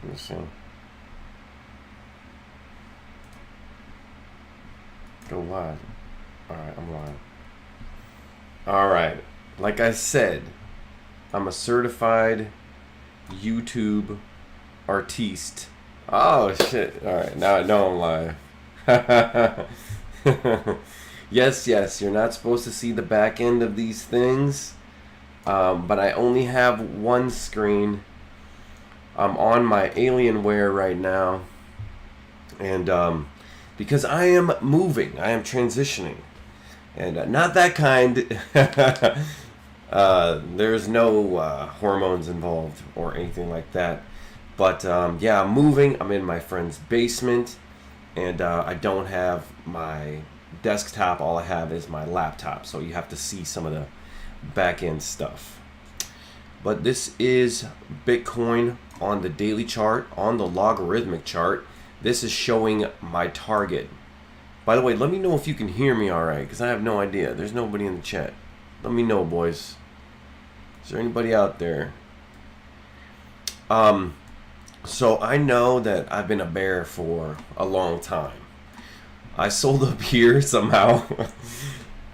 Let me see. Go live. Alright, I'm live. Alright. Like I said, I'm a certified YouTube artiste. Oh shit. Alright, now I'm live. Yes, you're not supposed to see the back end of these things. But I only have one screen. I'm on my Alienware right now. And because I am moving, I am transitioning. And not that kind. There's no hormones involved or anything like that. But yeah, I'm moving. I'm in my friend's basement. And I don't have my desktop. All I have is my laptop. So you have to see some of the back end stuff. But this is Bitcoin on the daily chart, on the logarithmic chart. This is showing my target. By the way, let me know if you can hear me all right, because I have no idea. There's nobody in the chat. Let me know, boys. Is there anybody out there? So I know that I've been a bear for a long time. I sold up here somehow.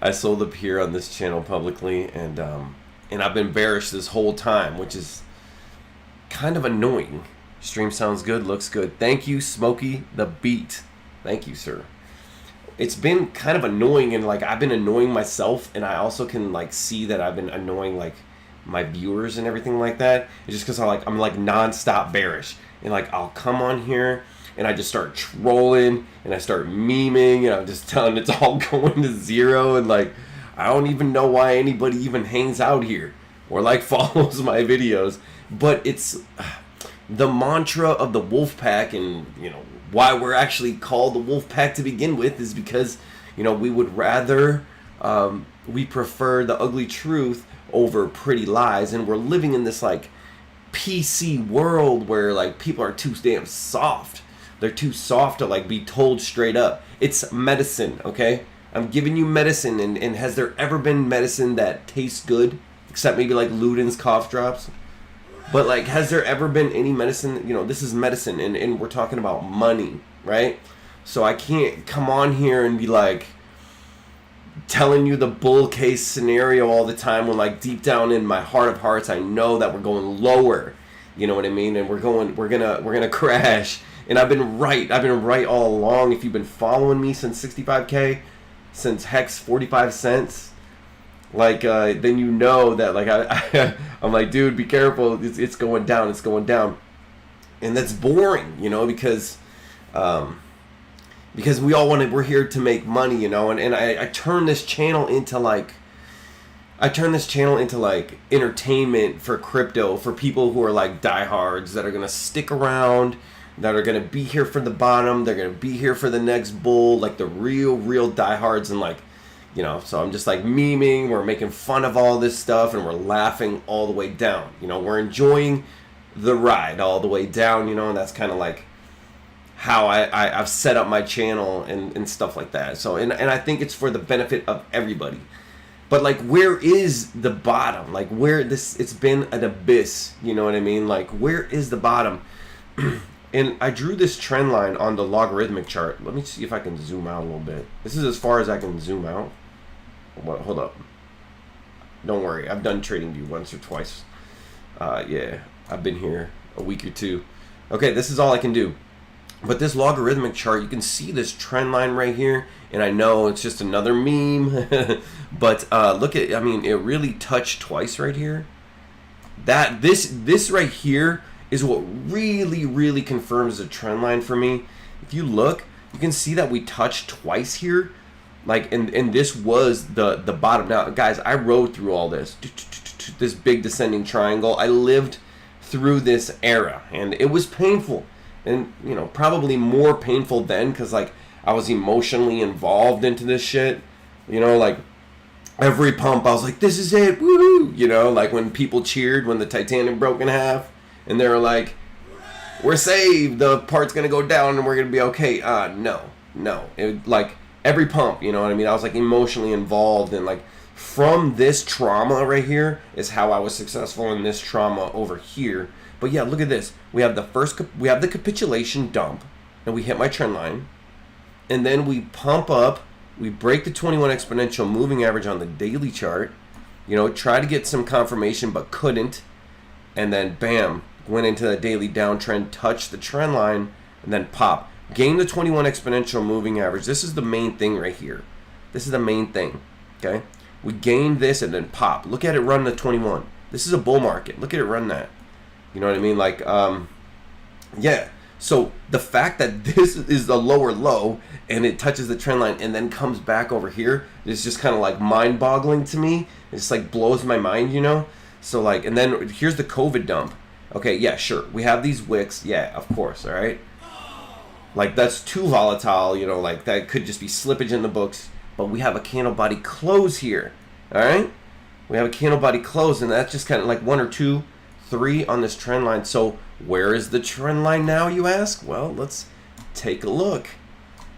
I sold up here on this channel publicly, and I've been bearish this whole time, which is kind of annoying. Stream sounds good, looks good. Thank you, Smokey the Beat. Thank you, sir. It's been kind of annoying, and like I've been annoying myself, and I also can like see that I've been annoying like my viewers and everything like that. It's just because I'm like nonstop bearish, and like I'll come on here and I just start trolling and I start memeing, and I'm just telling it's all going to zero, and like I don't even know why anybody even hangs out here or like follows my videos. But it's the mantra of the Wolf Pack, and you know why we're actually called the Wolf Pack to begin with is because we would rather we prefer the ugly truth over pretty lies, and we're living in this like PC world where like people are too damn soft. They're too soft to like be told straight up. It's medicine, okay? I'm giving you medicine, and has there ever been medicine that tastes good except maybe like Luden's cough drops? But like, has there ever been any medicine? This is medicine, and we're talking about money, right? So I can't come on here and be like telling you the bull case scenario all the time when like deep down in my heart of hearts I know that we're going lower. You know what I mean? And we're gonna crash. And I've been right all along. If you've been following me since 65K, since Hex 45 cents. Like, then you know that, like, I'm like, dude, be careful. It's going down. It's going down. And that's boring, because we all we're here to make money, and I turn this channel into, like, entertainment for crypto, for people who are, like, diehards that are going to stick around, that are going to be here for the bottom. They're going to be here for the next bull, like, the real diehards, and, like, so I'm just like memeing, we're making fun of all this stuff, and we're laughing all the way down. We're enjoying the ride all the way down, and that's kind of like how I've set up my channel and stuff like that. So, and I think it's for the benefit of everybody. But like, where is the bottom? Like, it's been an abyss, you know what I mean? Like, where is the bottom? And I drew this trend line on the logarithmic chart. Let me see if I can zoom out a little bit. This is as far as I can zoom out. Hold up. Don't worry. I've done TradingView once or twice. Yeah, I've been here a week or two. Okay, this is all I can do. But this logarithmic chart, you can see this trend line right here. And I know it's just another meme. But look at, it really touched twice right here. This right here is what really confirms the trend line for me. If you look, you can see that we touched twice here. Like, and this was the bottom. Now, guys, I rode through all this big descending triangle. I lived through this era, and it was painful, and probably more painful then because like I was emotionally involved into this shit. Like every pump, I was like, "This is it, woohoo!" Like when people cheered when the Titanic broke in half, and they were like, "We're saved. The part's gonna go down, and we're gonna be okay." No. It like. Every pump, you know what I mean? I was like emotionally involved, and like from this trauma right here is how I was successful in this trauma over here. But yeah, look at this. We have the capitulation dump, and we hit my trend line, and then we pump up. We break the 21 exponential moving average on the daily chart. You know, try to get some confirmation, but couldn't, and then bam, went into the daily downtrend, touched the trend line, and then pop. Gain the 21 exponential moving average. This is the main thing right here. This is the main thing, okay? We gained this and then pop. Look at it run the 21. This is a bull market. Look at it run that. You know what I mean? Like, yeah. So the fact that this is the lower low and it touches the trend line and then comes back over here is just kind of like mind-boggling to me. It just like blows my mind, you know? So like, and then here's the COVID dump. Okay, yeah, sure. We have these wicks. Yeah, of course, all right? Like, that's too volatile, you know, like, that could just be slippage in the books. But we have a candle body close here, all right? We have a candle body close, and that's just kind of like 1 or 2, 3 on this trend line. So where is the trend line now, you ask? Well, let's take a look.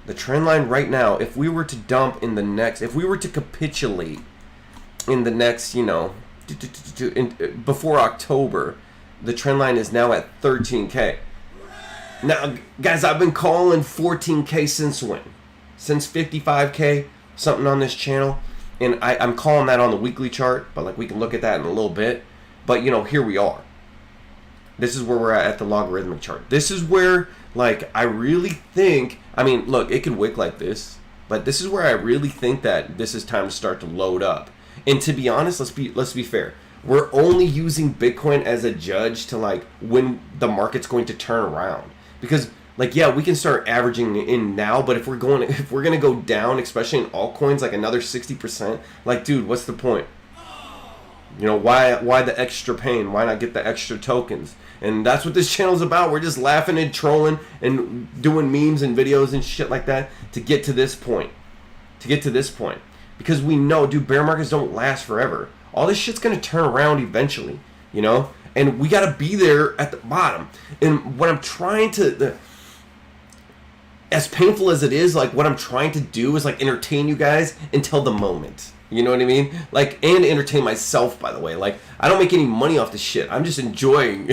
The trend line right now, if we were to dump in the next, if we were to capitulate in the next, you know, before October, the trend line is now at 13K. Now, guys, I've been calling 14K since when? Since 55K, something on this channel. And I'm calling that on the weekly chart, but like we can look at that in a little bit. But, you know, here we are. This is where we're at the logarithmic chart. This is where, like, I really think, I mean, look, it could wick like this, but this is where I really think that this is time to start to load up. And to be honest, let's be fair. We're only using Bitcoin as a judge to, like, when the market's going to turn around. Because, like, yeah, we can start averaging in now, but if we're gonna go down, especially in altcoins, like another 60%, like, dude, what's the point? You know, why the extra pain? Why not get the extra tokens? And that's what this channel's about. We're just laughing and trolling and doing memes and videos and shit like that to get to this point. Because we know, dude, bear markets don't last forever. All this shit's gonna turn around eventually, you know? And we gotta be there at the bottom. And what I'm trying to, as painful as it is, like what I'm trying to do is like entertain you guys until the moment. You know what I mean? Like, and entertain myself, by the way. Like, I don't make any money off this shit. I'm just enjoying,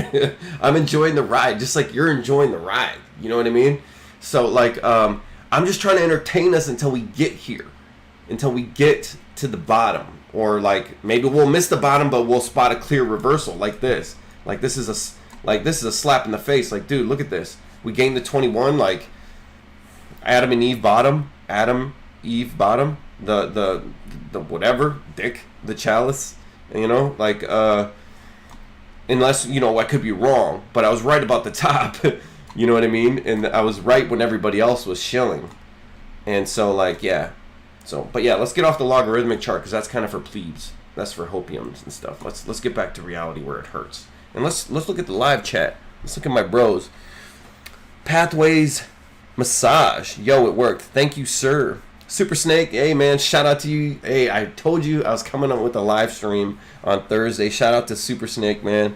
I'm enjoying the ride, just like you're enjoying the ride. You know what I mean? So like, I'm just trying to entertain us until we get here, until we get to the bottom. Or like maybe we'll miss the bottom, but we'll spot a clear reversal like this. Like this is a slap in the face. Like, dude, look at this. We gained the 21. Like Adam and Eve bottom. The whatever dick, the chalice. You know, like unless, you know, I could be wrong, but I was right about the top. You know what I mean? And I was right when everybody else was shilling. And so like, yeah. So, but yeah, let's get off the logarithmic chart because that's kind of for plebes. That's for hopiums and stuff. Let's get back to reality where it hurts. And let's look at the live chat. Let's look at my bros. Pathways Massage. Yo, it worked. Thank you, sir. Super Snake, hey man, shout out to you. Hey, I told you I was coming up with a live stream on Thursday. Shout out to Super Snake, man.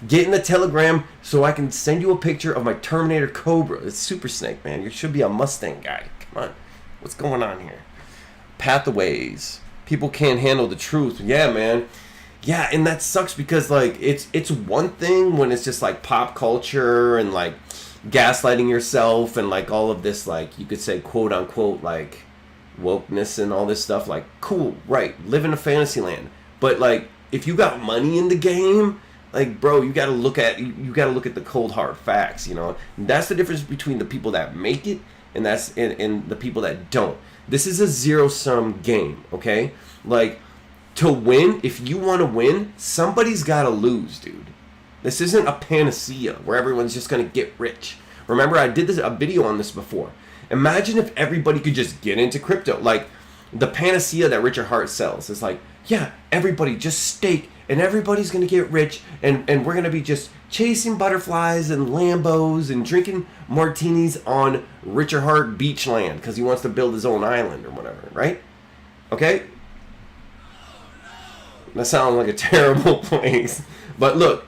Get in the Telegram so I can send you a picture of my Terminator Cobra. It's Super Snake, man. You should be a Mustang guy. Come on. What's going on here? Pathways. People can't handle the truth. Yeah, man. Yeah, and that sucks because like it's one thing when it's just like pop culture and like gaslighting yourself and like all of this, like you could say quote unquote like wokeness and all this stuff. Like, cool, right, live in a fantasy land. But like if you got money in the game, like, bro, you gotta look at the cold hard facts, you know. And that's the difference between the people that make it and the people that don't. This is a zero-sum game, okay? Like, to win, if you want to win, somebody's got to lose, dude. This isn't a panacea where everyone's just going to get rich. Remember, I did a video on this before. Imagine if everybody could just get into crypto. Like, the panacea that Richard Hart sells is like, yeah, everybody just stake, and everybody's going to get rich, and we're going to be just chasing butterflies and Lambos and drinking martinis on Richard Hart beach land because he wants to build his own island or whatever, right? Okay? That sounds like a terrible place. But look,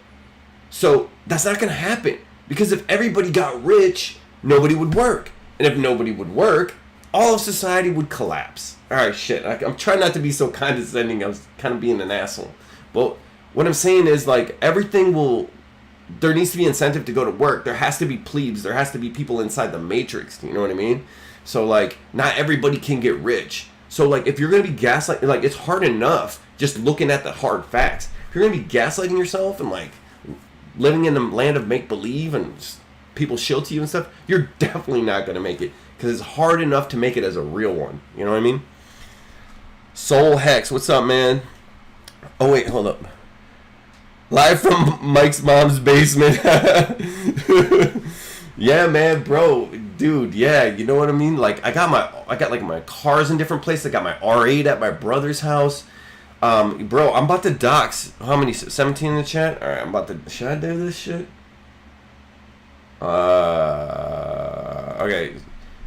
so that's not going to happen because if everybody got rich, nobody would work. And if nobody would work, all of society would collapse. All right, shit. I'm trying not to be so condescending. I was kind of being an asshole. But what I'm saying is, like, everything will there needs to be incentive to go to work. There has to be plebes. There has to be people inside the matrix. You know what I mean? So, like, not everybody can get rich. So, like, if you're going to be gaslighting, like, it's hard enough just looking at the hard facts. If you're going to be gaslighting yourself and, like, living in the land of make-believe and just people shield to you and stuff, you're definitely not going to make it. Because it's hard enough to make it as a real one. You know what I mean? Soul Hex, what's up, man? Oh, wait, hold up. Live from Mike's mom's basement. Yeah, man, bro, dude, yeah, you know what I mean? Like, I got like my cars in different places. I got my R8 at my brother's house. Bro, I'm about to dox. How many? 17 in the chat. All right, I'm about to. Should I do this shit? Okay.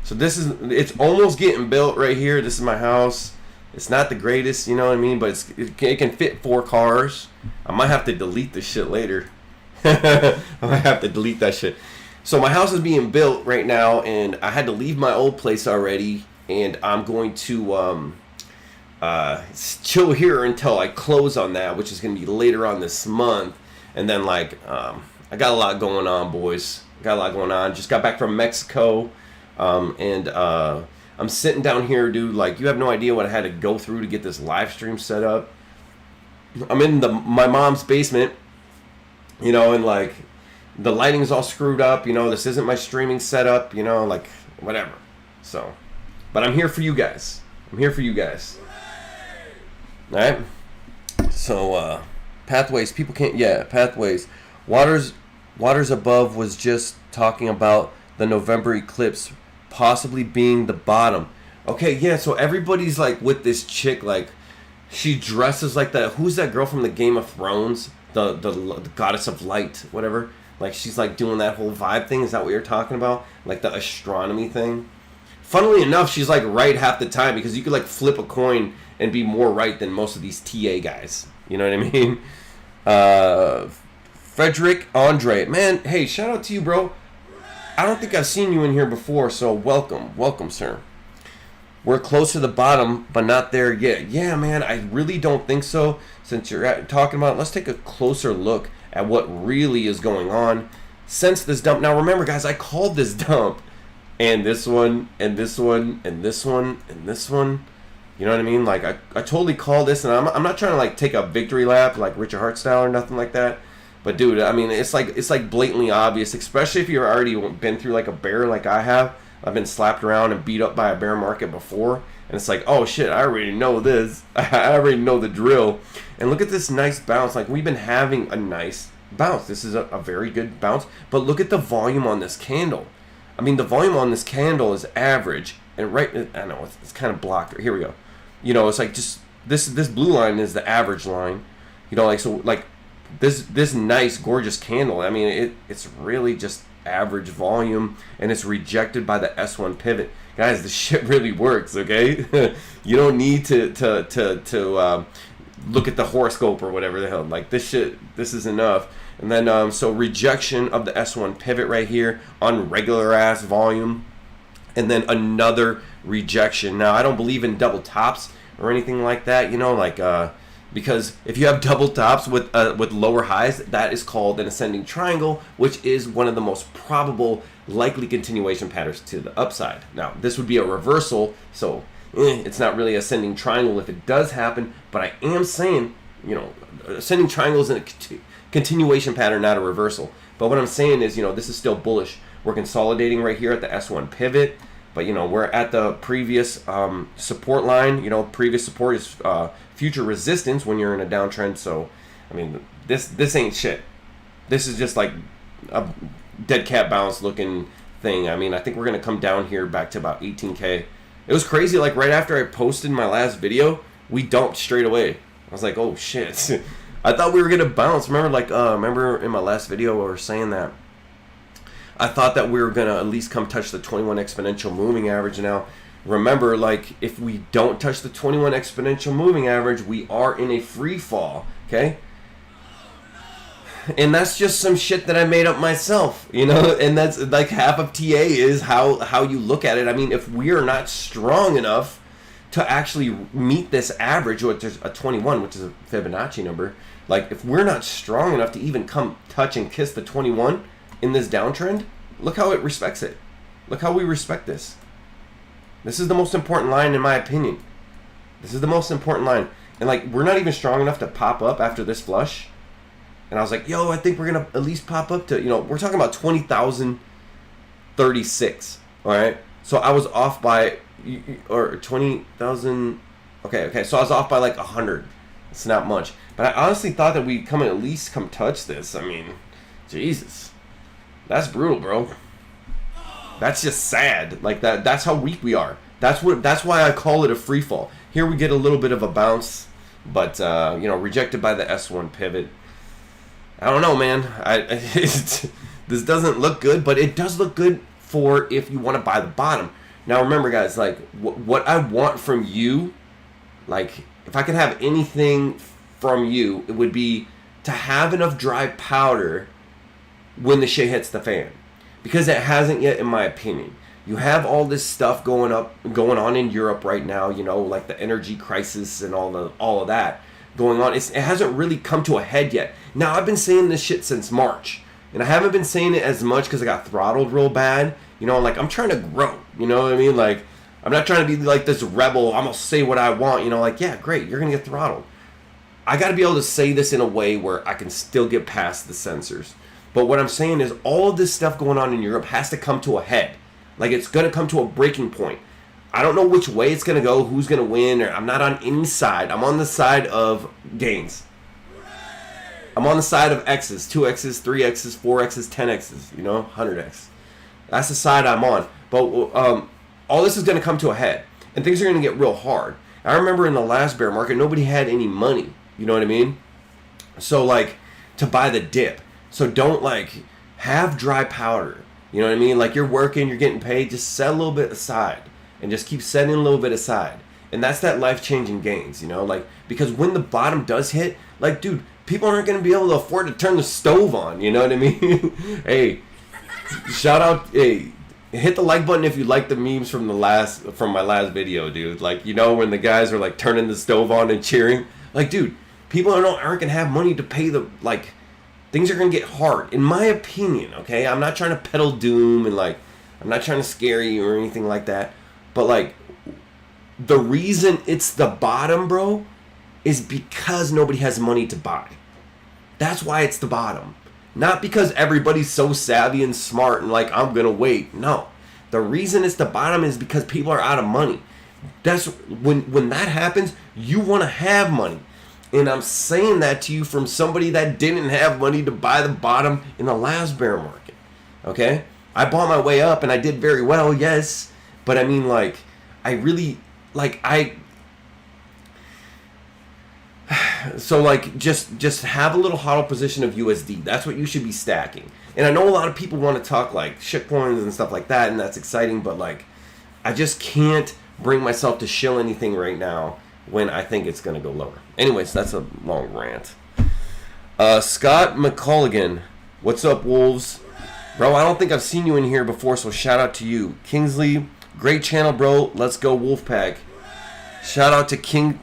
So it's almost getting built right here. This is my house. It's not the greatest, you know what I mean? But it can fit 4 cars. I might have to delete this shit later. I might have to delete that shit. So my house is being built right now, and I had to leave my old place already, and I'm going to chill here until I close on that, which is going to be later on this month. And then, like, I got a lot going on, boys. Got a lot going on. Just got back from Mexico, and I'm sitting down here, dude. Like, you have no idea what I had to go through to get this live stream set up. I'm in my mom's basement, you know, and, like, the lighting's all screwed up, you know. This isn't my streaming setup, you know, like, whatever. So, but I'm here for you guys. I'm here for you guys. All right. So, pathways. People can't. Yeah, pathways. Waters Above was just talking about the November eclipse possibly being the bottom. Okay, yeah. So everybody's like with this chick, like she dresses like that. Who's that girl from the Game of Thrones? The goddess of light, whatever. Like, she's, like, doing that whole vibe thing. Is that what you're talking about? Like, the astronomy thing? Funnily enough, she's, like, right half the time. Because you could, like, flip a coin and be more right than most of these TA guys. You know what I mean? Frederick Andre. Man, hey, shout out to you, bro. I don't think I've seen you in here before. So, welcome. Welcome, sir. We're close to the bottom, but not there yet. Yeah, man, I really don't think so. Since you're talking about it, let's take a closer look at what really is going on since this dump. Now remember, guys, I called this dump, and this one, and this one, and this one, and this one. You know what I mean? Like, I totally called this, and I'm not trying to, like, take a victory lap like Richard Hart style or nothing like that. But dude, I mean, it's like blatantly obvious, especially if you've already been through like a bear like I have. I've been slapped around and beat up by a bear market before, and it's like, oh shit, I already know this. I already know the drill. And look at this nice bounce. Like, we've been having a nice bounce. This is a very good bounce. But look at the volume on this candle. I mean, the volume on this candle is average. And right, I know it's kind of blocked. Here we go. You know, it's like just this blue line is the average line. You know, like, so like this nice gorgeous candle. I mean, it's really just average volume, and it's rejected by the S1 pivot. Guys, this shit really works. Okay, you don't need to look at the horoscope or whatever the hell. Like, this is enough. And then so rejection of the S1 pivot right here on regular ass volume, and then another rejection. Now, I don't believe in double tops or anything like that, you know, like because if you have double tops with lower highs, that is called an ascending triangle, which is one of the most probable likely continuation patterns to the upside. Now, this would be a reversal, so it's not really ascending triangle if it does happen, but I am saying, you know, ascending triangle is a continuation pattern, not a reversal. But what I'm saying is, you know, this is still bullish. We're consolidating right here at the S1 pivot, but, you know, we're at the previous support line. You know, previous support is future resistance when you're in a downtrend. So, I mean, this ain't shit. This is just like a dead cat bounce looking thing. I mean, I think we're going to come down here back to about 18K. It was crazy. Like, right after I posted my last video, we dumped straight away. I was like, oh, shit. I thought we were going to bounce. Remember in my last video we were saying that I thought that we were going to at least come touch the 21 exponential moving average. Now, remember, like, if we don't touch the 21 exponential moving average, we are in a free fall, okay? And that's just some shit that I made up myself, you know? And that's like half of TA is how you look at it. I mean, if we are not strong enough to actually meet this average, which is a 21, which is a Fibonacci number, Like, if we're not strong enough to even come touch and kiss the 21 in this downtrend, look how it respects it. Look how we respect this. This is the most important line in my opinion. This is the most important line. And like, we're not even strong enough to pop up after this flush. And I was like, yo, I think we're going to at least pop up to, we're talking about 20,036. All right. So I was off by, or 20,000. Okay. So I was off by like 100. It's not much. But I honestly thought that we'd at least come touch this. I mean, Jesus. That's brutal, bro. That's just sad. Like that's how weak we are. That's why I call it a free fall. Here we get a little bit of a bounce, but rejected by the S1 pivot. I don't know, man. This doesn't look good, but it does look good for if you want to buy the bottom. Now remember, guys, like what I want from you, like if I could have anything from you, it would be to have enough dry powder when the shit hits the fan. Because it hasn't yet, in my opinion. You have all this stuff going on in Europe right now, like the energy crisis and all of that going on. It hasn't really come to a head yet. Now, I've been saying this shit since March. And I haven't been saying it as much because I got throttled real bad. Like I'm trying to grow. You know what I mean? Like, I'm not trying to be like this rebel. I'm going to say what I want. Like, yeah, great. You're going to get throttled. I got to be able to say this in a way where I can still get past the censors. But what I'm saying is all of this stuff going on in Europe has to come to a head. Like, it's going to come to a breaking point. I don't know which way it's going to go, who's going to win, or I'm not on any side. I'm on the side of gains. I'm on the side of X's, 2X's, 3X's, 4X's, 10X's, 100X. That's the side I'm on. But all this is going to come to a head, and things are going to get real hard. I remember in the last bear market, nobody had any money. You know what I mean? So, like, to buy the dip. So don't, like, have dry powder. You know what I mean? Like, you're working, you're getting paid, just set a little bit aside. And just keep setting a little bit aside. And that's that life-changing gains, like, because when the bottom does hit, like, dude, people aren't going to be able to afford to turn the stove on, you know what I mean? Hey, shout out, hey, hit the like button if you like the memes from my last video, dude. Like, when the guys are, like, turning the stove on and cheering. Like, dude, people aren't going to have money to pay the, like, things are going to get hard, in my opinion, okay? I'm not trying to peddle doom and, like, I'm not trying to scare you or anything like that. But, like, the reason it's the bottom, bro, is because nobody has money to buy. That's why it's the bottom. Not because everybody's so savvy and smart and, like, I'm going to wait. No. The reason it's the bottom is because people are out of money. That's when that happens, you want to have money. And I'm saying that to you from somebody that didn't have money to buy the bottom in the last bear market. Okay? I bought my way up and I did very well, yes. But I mean, like, I really, like, so, like, just have a little hodl position of USD. That's what you should be stacking. And I know a lot of people want to talk, like, shitcoins and stuff like that, and that's exciting. But, like, I just can't bring myself to shill anything right now when I think it's going to go lower. Anyways, that's a long rant. Scott McCulligan, what's up, Wolves? Bro, I don't think I've seen you in here before, so shout out to you. Kingsley, great channel, bro. Let's go, Wolfpack. Shout out to Kingsley.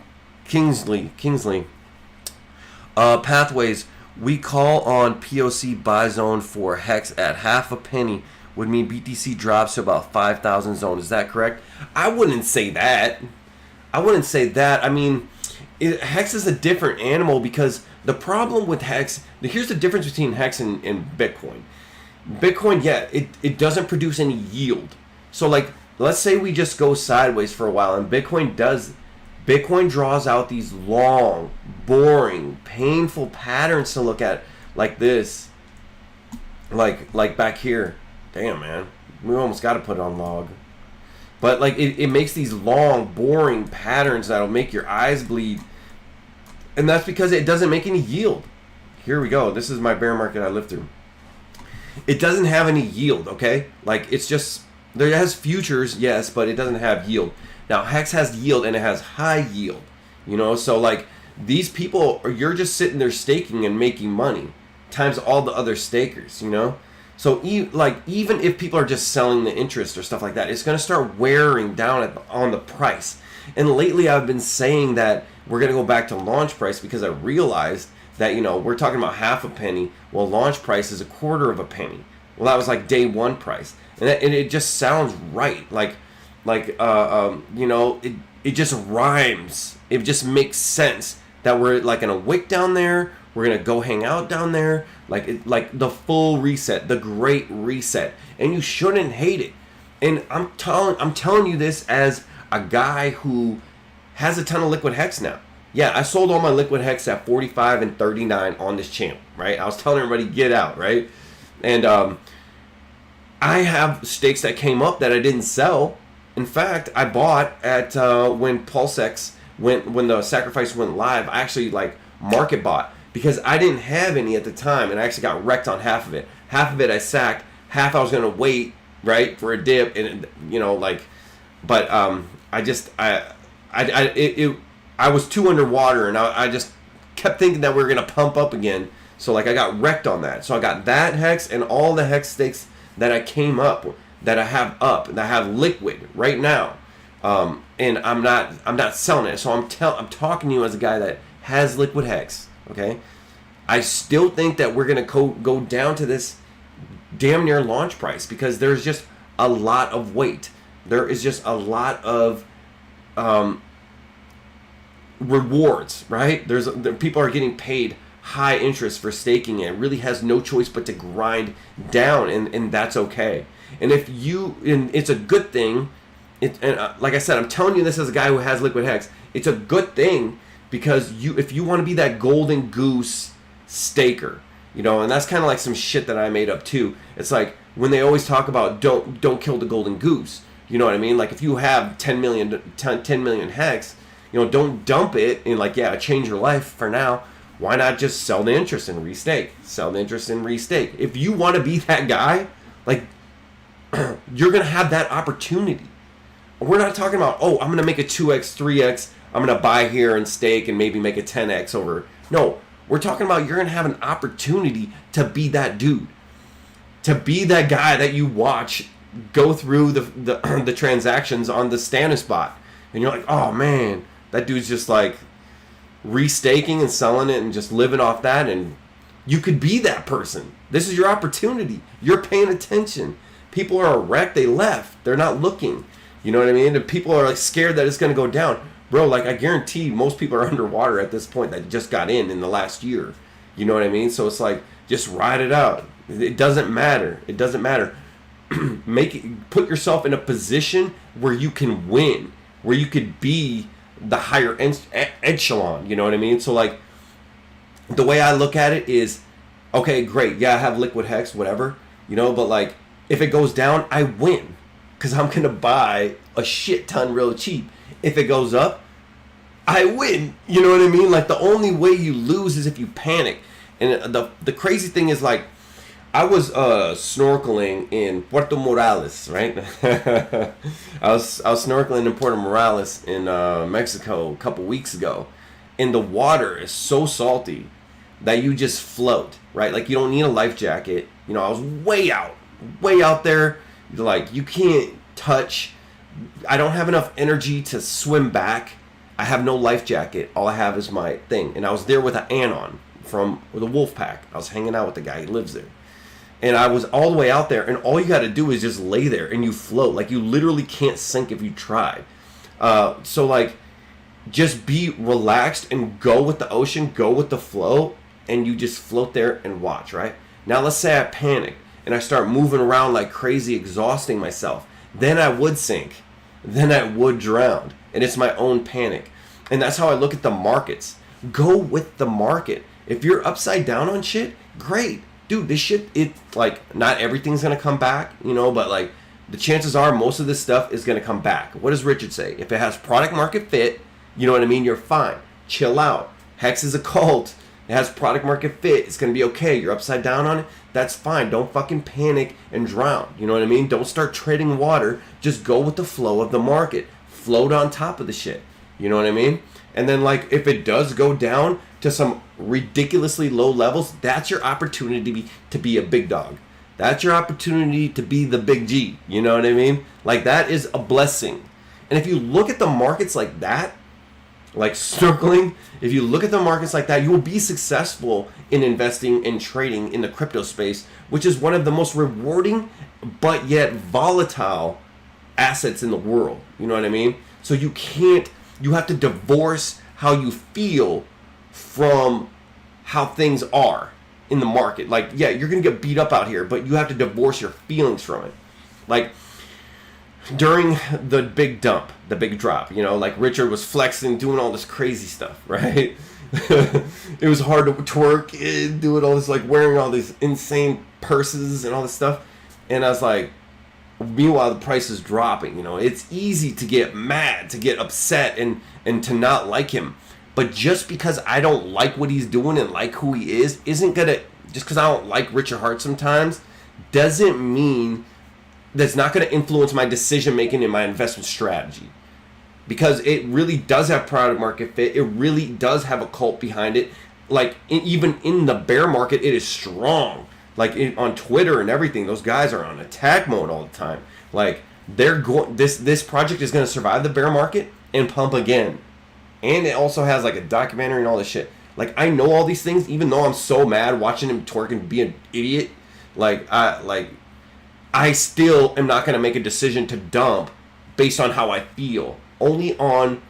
Pathways, we call on POC buy zone for Hex at half a penny. Would mean BTC drops to about 5,000 zone. Is that correct? I wouldn't say that. I mean, Hex is a different animal because the problem with Hex, here's the difference between Hex and Bitcoin. Bitcoin, yeah, it doesn't produce any yield. So, like, let's say we just go sideways for a while and Bitcoin draws out these long, boring, painful patterns to look at, like this. Like back here. Damn, man. We almost got to put it on log. But, like, it makes these long, boring patterns that'll make your eyes bleed. And that's because it doesn't make any yield. Here we go. This is my bear market I lived through. It doesn't have any yield, okay? Like, it's just, there has futures, yes, but it doesn't have yield. Now, Hex has yield and it has high yield. So, like, these people, you're just sitting there staking and making money times all the other stakers, So, even if people are just selling the interest or stuff like that, it's going to start wearing down on the price. And lately I've been saying that we're going to go back to launch price because I realized that, you know, we're talking about half a penny. Well, launch price is a quarter of a penny. Well, that was like day one price. And it just sounds right. You know, it just rhymes. It just makes sense that we're like in a wick down there. We're going to go hang out down there. Like the full reset, the great reset. And you shouldn't hate it. And I'm telling you this as a guy who has a ton of liquid hex now. Yeah, I sold all my liquid hex at 45 and 39 on this channel, right? I was telling everybody, get out, right? And I have stakes that came up that I didn't sell. In fact, I bought at when PulseX when the sacrifice went live. I actually like market bought because I didn't have any at the time, and I actually got wrecked on half of it. Half of it I sacked. Half I was gonna wait, right, for a dip, and you know, like, but I was too underwater, and I just kept thinking that we were gonna pump up again. So like I got wrecked on that. So I got that hex and all the hex stakes that I came up, that I have up, that I have liquid right now, and I'm not selling it. So I'm talking to you as a guy that has liquid hex. Okay, I still think that we're gonna go down to this damn near launch price because there's just a lot of weight. There is just a lot of rewards, right? People are getting paid high interest for staking it. It really has no choice but to grind down, and that's okay. And it's a good thing. Like I said, I'm telling you this as a guy who has liquid hex. It's a good thing because if you want to be that golden goose staker, you know, and that's kind of like some shit that I made up too. It's like when they always talk about don't kill the golden goose. You know what I mean? Like if you have 10 million hex, you know, don't dump it and like, yeah, change your life for now. Why not just sell the interest and restake? Sell the interest and restake. If you want to be that guy, like, you're going to have that opportunity. We're not talking about, oh, I'm going to make a 2x, 3x. I'm going to buy here and stake and maybe make a 10x over. No, we're talking about you're going to have an opportunity to be that dude. To be that guy that you watch go through the transactions on the Stannis bot. And you're like, oh, man, that dude's just like restaking and selling it and just living off that, and you could be that person. This is your opportunity. You're paying attention. People are wrecked. They left. They're not looking. You know what I mean? And people are like scared that it's going to go down. Bro, like I guarantee most people are underwater at this point that just got in the last year. You know what I mean? So it's like, just ride it out. It doesn't matter. It doesn't matter. Put yourself in a position where you can win, where you could be the higher echelon, you know what I mean? So like the way I look at it is, okay, great, yeah, I have liquid hex, whatever, you know, but like if it goes down, I win because I'm gonna buy a shit ton real cheap. If it goes up, I win, you know what I mean? Like the only way you lose is if you panic. And the crazy thing is, like, I was snorkeling in Puerto Morales, right? I was snorkeling in Puerto Morales in Mexico a couple weeks ago, and the water is so salty that you just float, right? Like you don't need a life jacket. You know, I was way out there. Like you can't touch. I don't have enough energy to swim back. I have no life jacket. All I have is my thing, and I was there with an anon from the Woof pack. I was hanging out with the guy. He lives there. And I was all the way out there, and all you got to do is just lay there, and you float. Like, you literally can't sink if you try. So, like, just be relaxed and go with the ocean, go with the flow, and you just float there and watch, right? Now, let's say I panic, and I start moving around like crazy, exhausting myself. Then I would sink. Then I would drown. And it's my own panic. And that's how I look at the markets. Go with the market. If you're upside down on shit, great. Dude, this shit, like, not everything's going to come back, you know, but, like, the chances are most of this stuff is going to come back. What does Richard say? If it has product market fit, you know what I mean, you're fine. Chill out. Hex is a cult. It has product market fit. It's going to be okay. You're upside down on it. That's fine. Don't fucking panic and drown. You know what I mean? Don't start treading water. Just go with the flow of the market. Float on top of the shit. You know what I mean? And then, like, if it does go down to some ridiculously low levels, that's your opportunity to be a big dog. That's your opportunity to be the big G. You know what I mean? Like, that is a blessing. And if you look at the markets like that, like snorkeling. If you look at the markets like that, you will be successful in investing and trading in the crypto space, which is one of the most rewarding but yet volatile assets in the world. You know what I mean? So you have to divorce how you feel from how things are in the market. Like, yeah, you're going to get beat up out here, but you have to divorce your feelings from it. Like, during the big dump, the big drop, you know, like Richard was flexing, doing all this crazy stuff, right? It was hard to twerk, doing all this, like wearing all these insane purses and all this stuff. And I was like, meanwhile, the price is dropping, you know, it's easy to get mad, to get upset and to not like him. But just because I don't like what he's doing and like who he is, isn't gonna, just because I don't like Richard Hart sometimes, doesn't mean that's not going to influence my decision making and my investment strategy, because it really does have product market fit. It really does have a cult behind it. Like even in the bear market, it is strong. Like on Twitter and everything, those guys are on attack mode all the time. Like they're going. This project is going to survive the bear market and pump again. And it also has like a documentary and all this shit. Like I know all these things, even though I'm so mad watching him twerk and be an idiot. I still am not going to make a decision to dump based on how I feel. Only on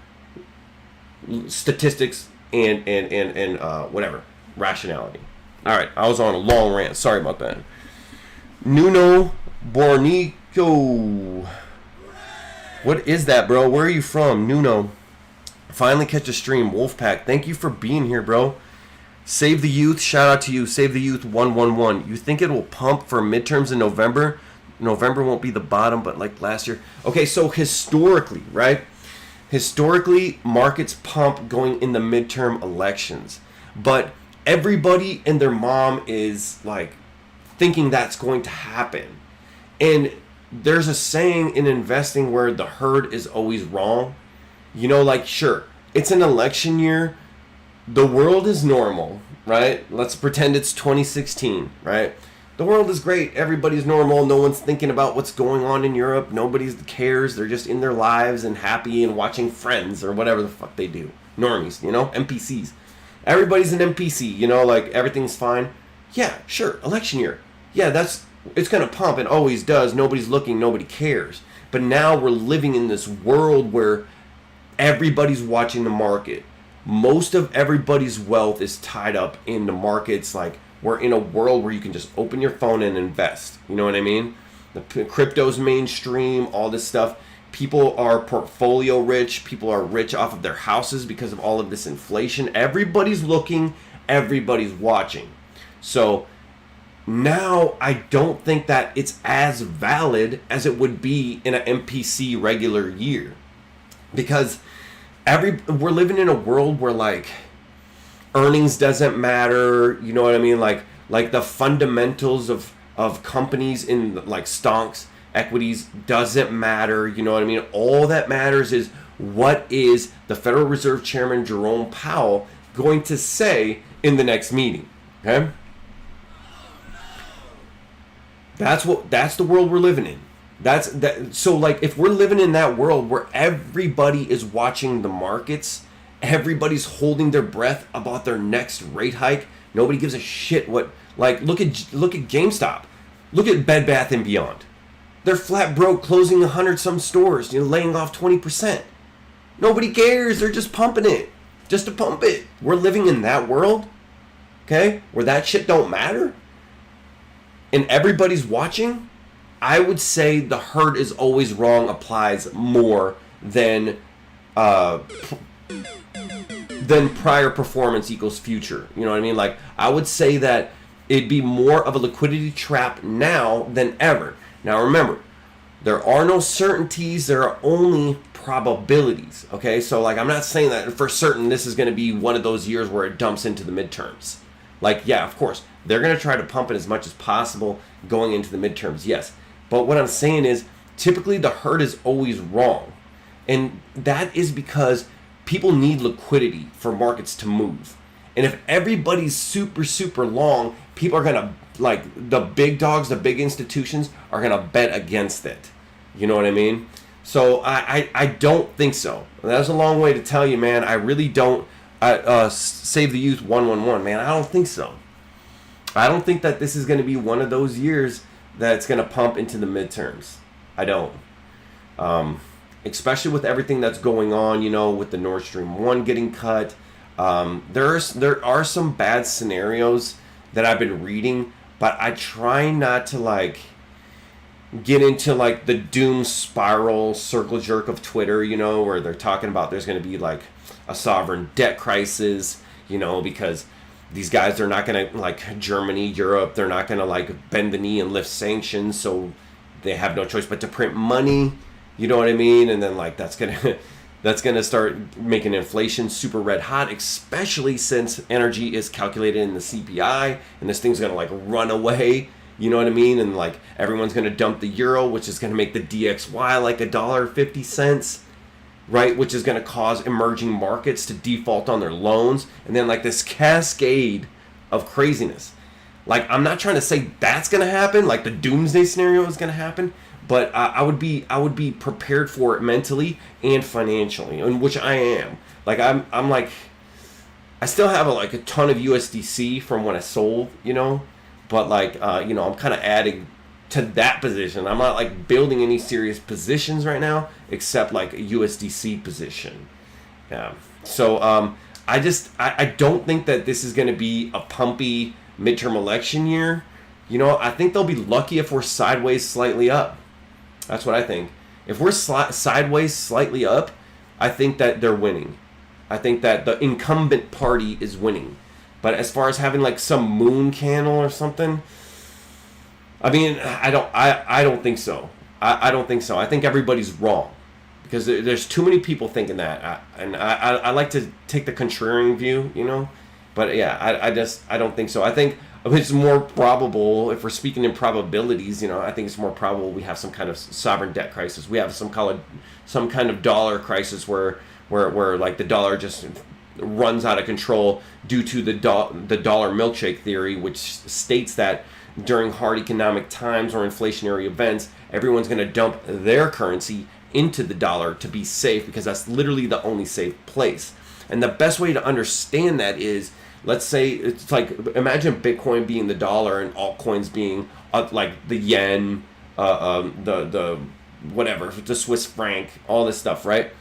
statistics and whatever, rationality. All right, I was on a long rant. Sorry about that. Nuno Bornico. What is that, bro? Where are you from, Nuno? Finally catch a stream. Wolfpack, thank you for being here, bro. Save the Youth, shout out to you. Save the Youth 111. You think it will pump for midterms in November? November won't be the bottom, but like last year. Okay, so historically, right? Historically, markets pump going in the midterm elections. But everybody and their mom is like thinking that's going to happen. And there's a saying in investing where the herd is always wrong. You know, like, sure, it's an election year. The world is normal, right? Let's pretend it's 2016, right? The world is great. Everybody's normal. No one's thinking about what's going on in Europe. Nobody cares. They're just in their lives and happy and watching Friends or whatever the fuck they do. Normies, you know? NPCs. Everybody's an NPC, you know? Like, everything's fine. Yeah, sure. Election year. Yeah, it's going to pump. It always does. Nobody's looking. Nobody cares. But now we're living in this world where everybody's watching the market. Most of everybody's wealth is tied up in the markets. Like, we're in a world where you can just open your phone and invest. You know what I mean? The crypto's mainstream, all this stuff. People are portfolio rich. People are rich off of their houses because of all of this inflation. Everybody's looking. Everybody's watching. So now I don't think that it's as valid as it would be in an MPC regular year. Because we're living in a world where like earnings doesn't matter, you know what I mean? Like the fundamentals of companies in like stocks, equities doesn't matter, you know what I mean? All that matters is what is the Federal Reserve Chairman Jerome Powell going to say in the next meeting, okay? That's the world we're living in. So like if we're living in that world where everybody is watching the markets, everybody's holding their breath about their next rate hike, nobody gives a shit what, like look at GameStop, look at Bed Bath & Beyond. They're flat broke, closing 100 some stores, you know, laying off 20%. Nobody cares. They're just pumping it just to pump it. We're living in that world, okay, where that shit don't matter and everybody's watching. I would say the herd is always wrong applies more than prior performance equals future. You know what I mean? Like, I would say that it'd be more of a liquidity trap now than ever. Now remember, there are no certainties, there are only probabilities, okay? So like, I'm not saying that for certain this is going to be one of those years where it dumps into the midterms. Like, yeah, of course, they're going to try to pump it as much as possible going into the midterms, yes. But what I'm saying is, typically the herd is always wrong. And that is because people need liquidity for markets to move. And if everybody's super, super long, people are going to, like, the big dogs, the big institutions are going to bet against it. You know what I mean? So I don't think so. That's a long way to tell you, man. I really don't. Save the Youth 111, man. I don't think so. I don't think that this is going to be one of those years that's going to pump into the midterms. I don't. Especially with everything that's going on, you know, with the Nord Stream 1 getting cut. There are some bad scenarios that I've been reading, but I try not to, like, get into, like, the doom spiral circle jerk of Twitter, you know, where they're talking about there's going to be, like, a sovereign debt crisis, you know, because these guys are not going to, like, Germany, Europe, they're not going to, like, bend the knee and lift sanctions, so they have no choice but to print money, you know what I mean? And then, like, that's gonna start making inflation super red hot, especially since energy is calculated in the CPI, and this thing's gonna, like, run away, you know what I mean? And, like, everyone's gonna dump the euro, which is gonna make the DXY like $1.50, right? Which is gonna cause emerging markets to default on their loans, and then, like, this cascade of craziness. Like, I'm not trying to say that's gonna happen, like the doomsday scenario is gonna happen, but I would be prepared for it mentally and financially, and which I am. Like, I'm like, I still have a ton of USDC from when I sold, you know, but, like, you know, I'm kind of adding to that position. I'm not, like, building any serious positions right now, except, like, a USDC position. Yeah. So I don't think that this is going to be a pumpy midterm election year. You know, I think they'll be lucky if we're sideways slightly up. That's what I think. If we're sideways slightly up, I think that they're winning. I think that the incumbent party is winning. But as far as having, like, some moon candle or something, I mean, I don't think so. I don't think so. I think everybody's wrong, because there's too many people thinking that. I like to take the contrarian view, you know. But yeah, I don't think so. I think it's more probable, if we're speaking in probabilities, you know, I think it's more probable we have some kind of sovereign debt crisis. We have some kind of dollar crisis where like the dollar just runs out of control due to the dollar milkshake theory, which states that during hard economic times or inflationary events, everyone's going to dump their currency into the dollar to be safe, because that's literally the only safe place. And the best way to understand that is, let's say it's like, imagine Bitcoin being the dollar and altcoins being like the yen, the whatever, the Swiss franc, all this stuff, right?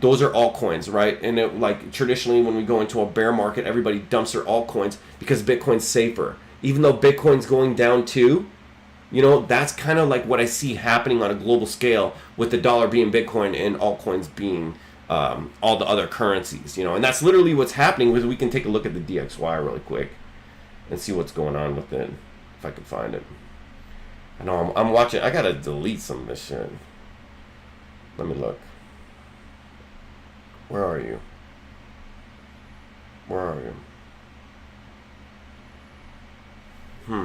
Those are altcoins, right? And it, like, traditionally when we go into a bear market, everybody dumps their altcoins because Bitcoin's safer. Even though Bitcoin's going down too, you know, that's kind of like what I see happening on a global scale, with the dollar being Bitcoin and altcoins being all the other currencies, you know. And that's literally what's happening. We can take a look at the DXY really quick and see what's going on with it, if I can find it. I know I'm watching. I gotta delete some of this shit. Let me look. Where are you? Where are you?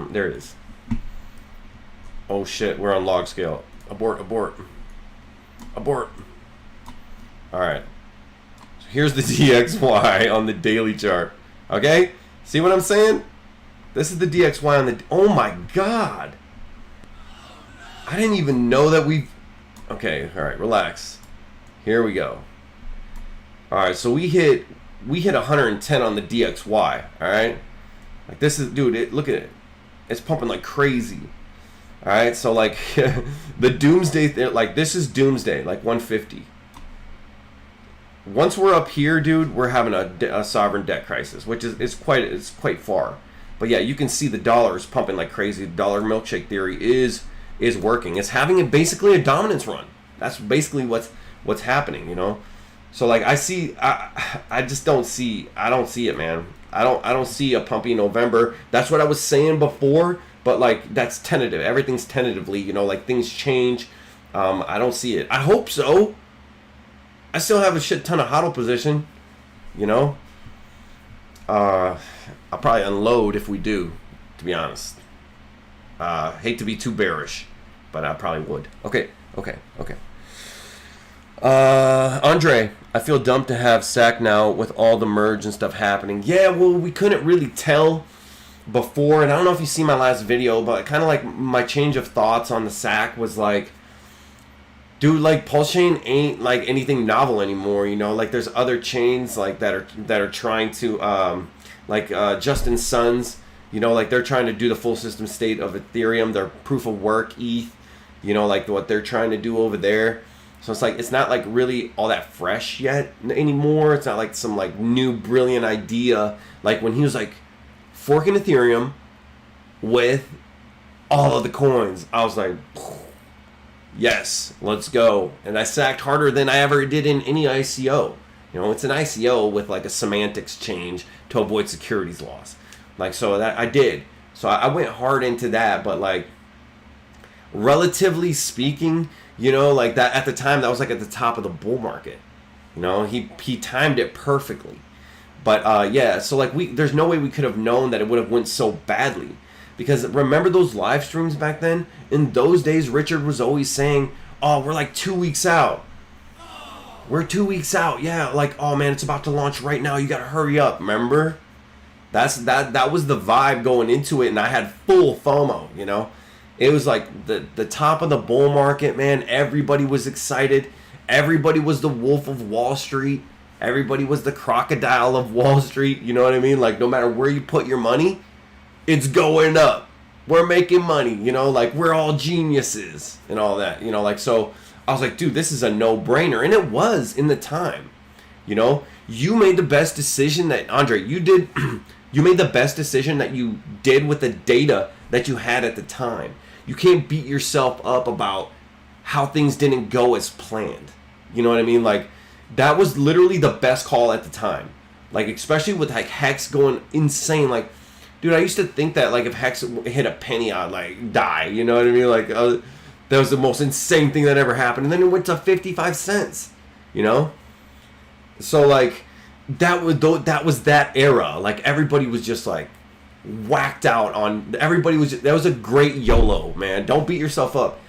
There it is. Oh shit, we're on log scale. Abort. Alright. So here's the DXY on the daily chart. Okay? See what I'm saying? This is the DXY on the... Oh my god! I didn't even know that we've... Okay, alright, relax. Here we go. Alright, so we hit 110 on the DXY, alright? Like, this is... Dude, look at it. It's pumping like crazy. Alright, so, like, the doomsday... Like, this is doomsday, like 150. Once we're up here, dude, we're having a sovereign debt crisis, which is quite far. But yeah, you can see the dollar is pumping like crazy. The dollar milkshake theory is working. It's having basically a dominance run. That's basically what's happening, you know. So, like, I just don't see it, man. I don't see a pumpy November. That's what I was saying before, but, like, that's tentative. Everything's tentatively, you know, like, things change. I don't see it. I hope so. I still have a shit ton of hodl position, you know. I'll probably unload if we do, to be honest. Hate to be too bearish, but I probably would. Okay. Andre, I feel dumb to have SAC now with all the merge and stuff happening. Yeah, well, we couldn't really tell before, and I don't know if you see my last video, but kind of like my change of thoughts on the SAC was like, Dude, like PulseChain ain't like anything novel anymore, you know. Like there's other chains like that are trying to Justin Sun's, you know, like they're trying to do the full system state of Ethereum, their proof of work ETH, you know, like what they're trying to do over there. So it's like it's not like really all that fresh yet anymore. It's not like some like new brilliant idea like when he was like forking Ethereum with all of the coins. I was like, yes, let's go. And I sacked harder than I ever did in any ICO. You know, it's an ICO with like a semantics change to avoid securities loss. Like, so that I did. So I went hard into that, but like, relatively speaking, you know, like that at the time, that was like at the top of the bull market. You know, he timed it perfectly. But yeah, so like there's no way we could have known that it would have went so badly. Because remember those live streams back then? In those days, Richard was always saying, oh, we're like 2 weeks out. We're 2 weeks out. Yeah, like, oh man, it's about to launch right now. You gotta hurry up. Remember? That was the vibe going into it, and I had full FOMO, you know? It was like the top of the bull market, man. Everybody was excited. Everybody was the Wolf of Wall Street. Everybody was the crocodile of Wall Street. You know what I mean? Like, no matter where you put your money, it's going up. We're making money, you know, like we're all geniuses and all that, you know, like, so I was like, dude, this is a no-brainer. And it was in the time, you know. You made the best decision that, Andre, you did. You made the best decision that you did with the data that you had at the time. You can't beat yourself up about how things didn't go as planned. You know what I mean? Like, that was literally the best call at the time. Like, especially with like Hex going insane, like, dude, I used to think that, like, if Hex hit a penny, I'd, like, die. You know what I mean? Like, that was the most insane thing that ever happened. And then it went to 55 cents, you know? So, like, that was that era. Like, everybody was just, like, whacked out on... that was a great YOLO, man. Don't beat yourself up.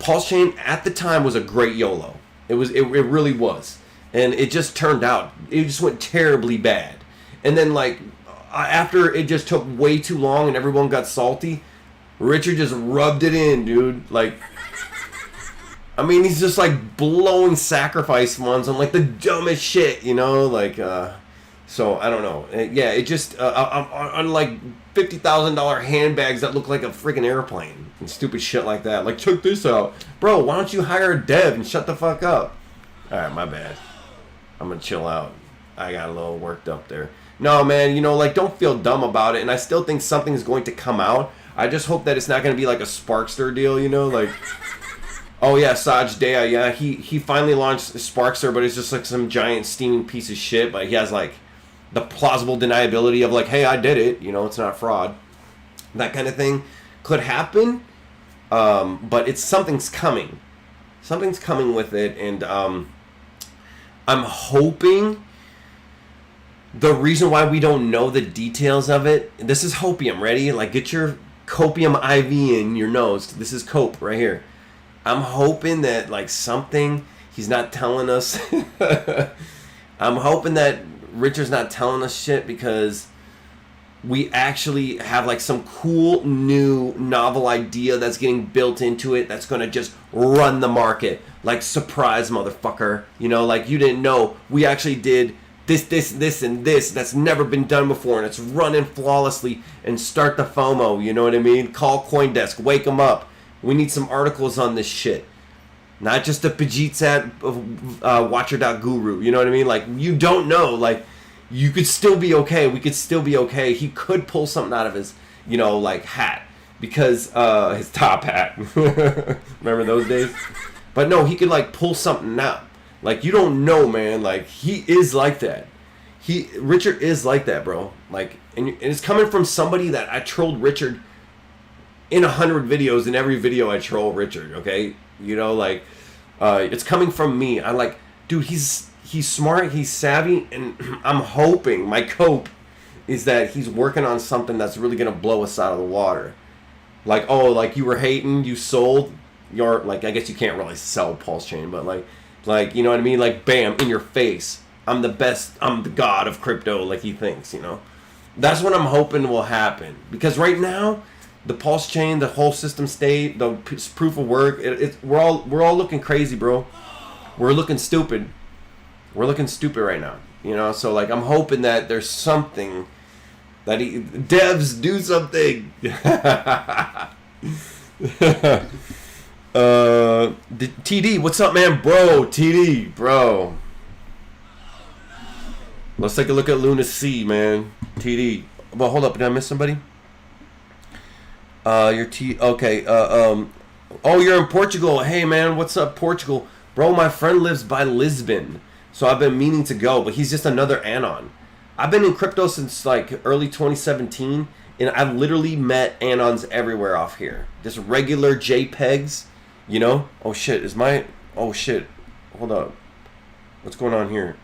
PulseChain, at the time, was a great YOLO. It really was. And it just turned out... It just went terribly bad. And then, like... After it just took way too long and everyone got salty, Richard just rubbed it in, dude. Like, I mean, he's just like blowing sacrifice funds on like the dumbest shit, you know? Like, so I don't know. Yeah, it just, on like $50,000 handbags that look like a freaking airplane and stupid shit like that. Like, check this out. Bro, why don't you hire a dev and shut the fuck up? Alright, my bad. I'm gonna chill out. I got a little worked up there. No, man, you know, like, don't feel dumb about it. And I still think something is going to come out. I just hope that it's not going to be like a Sparkster deal, you know? Like, oh, yeah, Saj Dea, yeah, he finally launched Sparkster, but it's just like some giant steaming piece of shit. But he has, like, the plausible deniability of, like, hey, I did it. You know, it's not fraud. That kind of thing could happen. But something's coming. Something's coming with it. And I'm hoping... The reason why we don't know the details of it, this is hopium, ready? Like, get your copium IV in your nose. This is cope right here. I'm hoping that, like, something he's not telling us. I'm hoping that Richard's not telling us shit because we actually have, like, some cool, new, novel idea that's getting built into it that's going to just run the market. Like, surprise, motherfucker. You know, like, you didn't know. We actually did... this, and this that's never been done before, and it's running flawlessly, and start the FOMO, you know what I mean? Call CoinDesk, wake them up. We need some articles on this shit. Not just the Pajitsat Watcher.guru, you know what I mean? Like, you don't know, like, you could still be okay, we could still be okay. He could pull something out of his, you know, like, hat, because, his top hat. Remember those days? But no, he could, like, pull something out. Like, you don't know, man. Like, he is like that. Richard is like that, bro. Like, and it's coming from somebody that I trolled Richard in 100 videos. In every video I troll Richard, okay? You know, like, it's coming from me. I'm like, dude, he's smart, he's savvy, and I'm hoping, my cope is that he's working on something that's really gonna blow us out of the water. Like, oh, like, you were hating, you sold your, like, I guess you can't really sell PulseChain, but like, you know what I mean? Like, bam, in your face. I'm the best. I'm the god of crypto, like he thinks, you know? That's what I'm hoping will happen. Because right now, the PulseChain, the whole system state, the proof of work. We're all looking crazy, bro. We're looking stupid. We're looking stupid right now. You know, so like I'm hoping that there's something that devs do something. TD, what's up, man, bro? TD, bro. Let's take a look at Luna C, man. TD. Well, hold up, did I miss somebody? Okay. Oh, you're in Portugal. Hey, man, what's up, Portugal? Bro, my friend lives by Lisbon, so I've been meaning to go, but he's just another anon. I've been in crypto since like early 2017, and I've literally met anons everywhere off here. Just regular JPEGs, you know? Oh shit, oh shit. Hold up. What's going on here?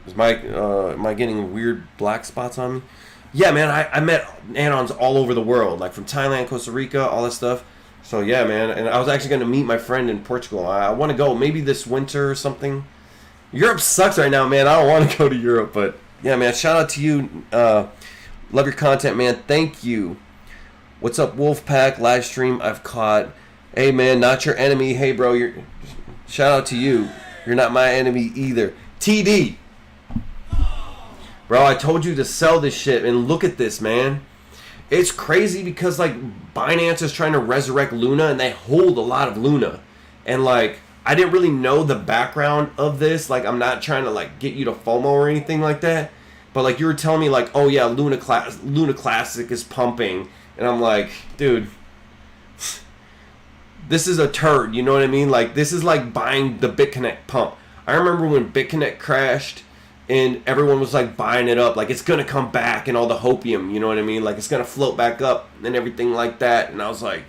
Am I getting weird black spots on me? Yeah, man, I met anons all over the world, like from Thailand, Costa Rica, all that stuff. So yeah, man, and I was actually going to meet my friend in Portugal. I want to go maybe this winter or something. Europe sucks right now, man. I don't want to go to Europe, but yeah, man, shout out to you. Love your content, man. Thank you. What's up, Wolfpack? Live stream I've caught. Hey, man, not your enemy. Hey, bro, shout out to you. You're not my enemy either. TD. Bro, I told you to sell this shit, and look at this, man. It's crazy because, like, Binance is trying to resurrect Luna, and they hold a lot of Luna. And, like, I didn't really know the background of this. Like, I'm not trying to, like, get you to FOMO or anything like that. But, like, you were telling me, like, oh, yeah, Luna Classic is pumping. And I'm like, dude, this is a turd, you know what I mean? Like, this is like buying the BitConnect pump. I remember when BitConnect crashed, and everyone was like buying it up, like it's gonna come back and all the hopium, you know what I mean? Like it's gonna float back up and everything like that. And I was like,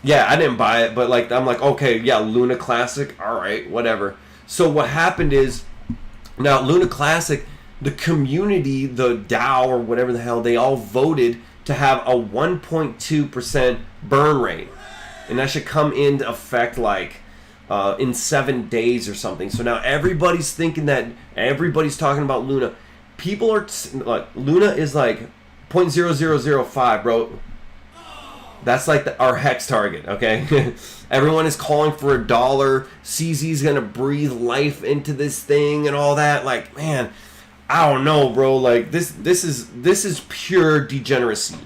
yeah, I didn't buy it, but like I'm like, okay, yeah, Luna Classic, all right, whatever. So what happened is, now Luna Classic, the community, the DAO or whatever the hell, they all voted to have a 1.2% burn rate, and that should come into effect like in 7 days or something. So now everybody's thinking that everybody's talking about Luna. People are like, Luna is like 0.0005, bro. That's like our hex target, okay? Everyone is calling for $1. CZ's gonna breathe life into this thing and all that. Like, man, I don't know, bro. Like this is pure degeneracy.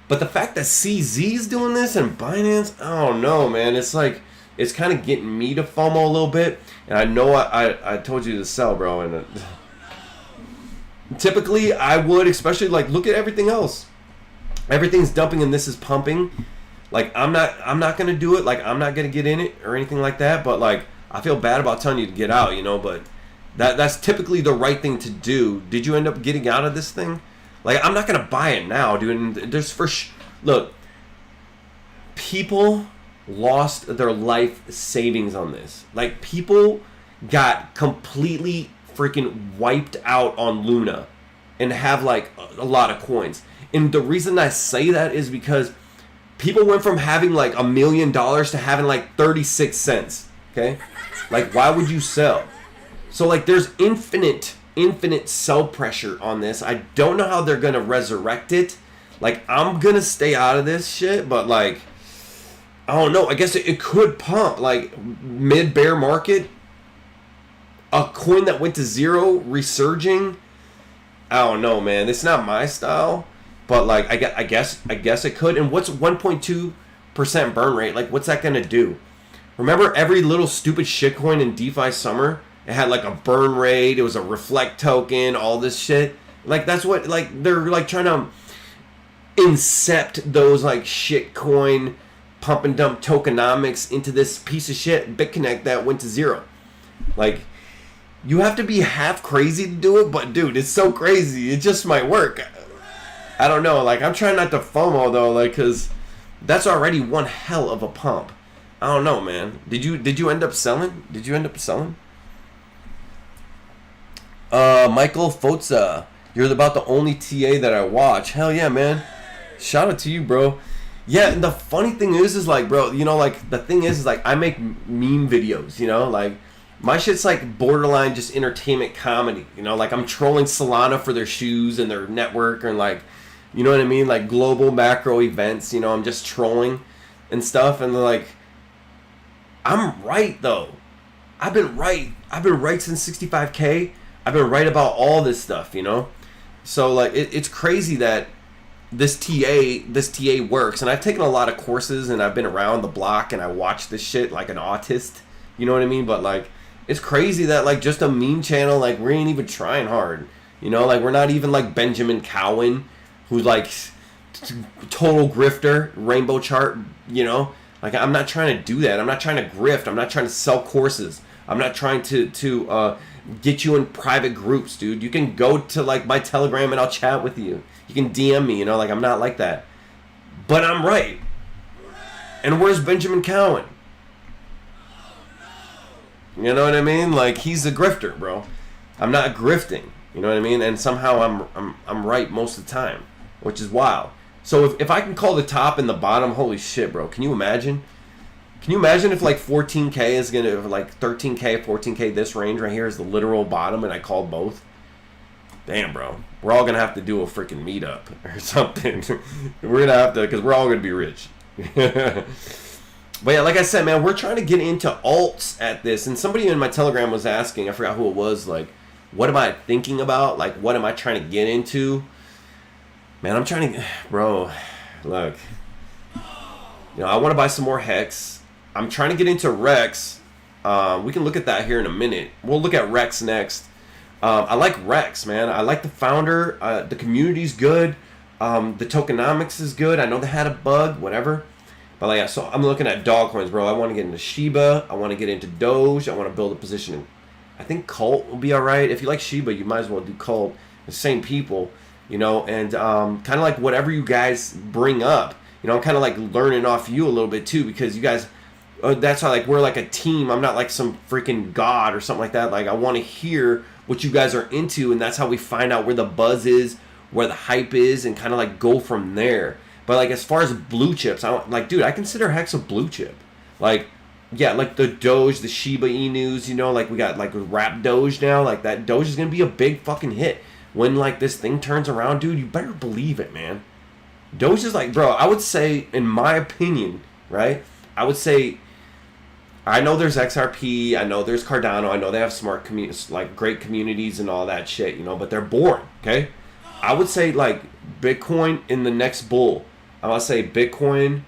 But the fact that CZ's doing this and Binance, I don't know, man. It's like, it's kind of getting me to FOMO a little bit. And I know I told you to sell, bro. And typically I would, especially like look at everything else. Everything's dumping and this is pumping. Like I'm not gonna do it. Like I'm not gonna get in it or anything like that. But like I feel bad about telling you to get out, you know. But that's typically the right thing to do. Did you end up getting out of this thing? Like I'm not gonna buy it now, dude. And there's look, people lost their life savings on this. Like people got completely freaking wiped out on Luna and have like a lot of coins. And the reason I say that is because people went from having like $1 million to having like 36 cents. Okay, like why would you sell? So like there's infinite sell pressure on this. I don't know how they're gonna resurrect it. Like I'm gonna stay out of this shit, but like I don't know. I guess it could pump like mid bear market. A coin that went to zero resurging. I don't know, man. It's not my style, but like I guess it could. And what's 1.2% burn rate? Like what's that gonna do? Remember every little stupid shitcoin in DeFi summer? It had like a burn rate. It was a reflect token. All this shit. Like that's what like they're like trying to incept those like shitcoin pump and dump tokenomics into this piece of shit BitConnect that went to zero. Like you have to be half crazy to do it, but dude, it's so crazy. It just might work. I don't know. Like I'm trying not to FOMO though, like because that's already one hell of a pump. I don't know, man. Did you end up selling? Did you end up selling? Michael Fotza, you're about the only TA that I watch. Hell yeah, man. Shout out to you, bro. Yeah, and the funny thing is like, bro, you know, like, the thing is like, I make meme videos, you know, like, my shit's like borderline just entertainment comedy, you know, like, I'm trolling Solana for their shoes and their network, and like, You know what I mean? Like global macro events. You know, I'm just trolling and stuff. And they're like, I'm right though. I've been right. I've been right since 65K. I've been right about all this stuff. You know, so like it's crazy that this TA works. And I've taken a lot of courses and I've been around the block and I watch this shit like an autist. You know what I mean? But like, it's crazy that like just a meme channel, like we ain't even trying hard. You know, like we're not even like Benjamin Cowan, who's like total grifter, rainbow chart, you know? Like I'm not trying to do that. I'm not trying to grift. I'm not trying to sell courses. I'm not trying to get you in private groups, dude. You can go to like my Telegram and I'll chat with you. You can DM me, you know, like I'm not like that. But I'm right. And where's Benjamin Cowan? You know what I mean? Like he's a grifter, bro. I'm not grifting. You know what I mean? And somehow I'm right most of the time, which is wild. So if I can call the top and the bottom, holy shit, bro. Can you imagine? Can you imagine if like 14K is going to, like 13K, 14K, this range right here is the literal bottom and I called both? Damn, bro. We're all going to have to do a freaking meetup or something. We're going to have to, because we're all going to be rich. But yeah, like I said, man, we're trying to get into alts at this. And somebody in my Telegram was asking, I forgot who it was, like, what am I thinking about? Like, what am I trying to get into? Man, I'm trying to, bro, look. You know, I want to buy some more Hex. I'm trying to get into Rex. We can look at that here in a minute. We'll look at Rex next. I like Rex, man. I like the founder. The community's good. The tokenomics is good. I know they had a bug, whatever. But like, so I'm looking at dog coins, bro. I want to get into Shiba. I want to get into Doge. I want to build a position in, I think Cult will be all right. If you like Shiba, you might as well do Cult. The same people, you know, and kind of like whatever you guys bring up. You know, I'm kind of like learning off you a little bit too, because you guys, that's why like we're like a team. I'm not like some freaking god or something like that. Like I want to hear what you guys are into, and that's how we find out where the buzz is, where the hype is, and kind of like go from there. But like as far as blue chips, like dude, I consider Hex a blue chip. Like yeah, like the Doge, the Shiba Inus, you know, like we got like Rap Doge now. Like that Doge is gonna be a big fucking hit when like this thing turns around, dude. You better believe it, man. Doge is like, bro, I would say, in my opinion, right? I would say, I know there's XRP, I know there's Cardano, I know they have smart communities, like great communities and all that shit, you know, but they're boring, okay? I would say like Bitcoin in the next bull. I would say Bitcoin,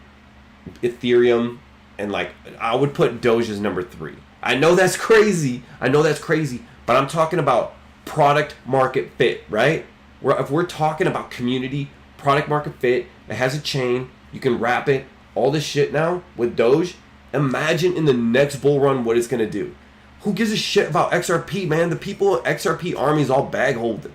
Ethereum, and like I would put Doge as number 3. I know that's crazy. But I'm talking about product market fit, right? If we're talking about community, product market fit, it has a chain, you can wrap it, all this shit now with Doge. Imagine in the next bull run what it's gonna do. Who gives a shit about XRP, man? The people at XRP army's all bag holding.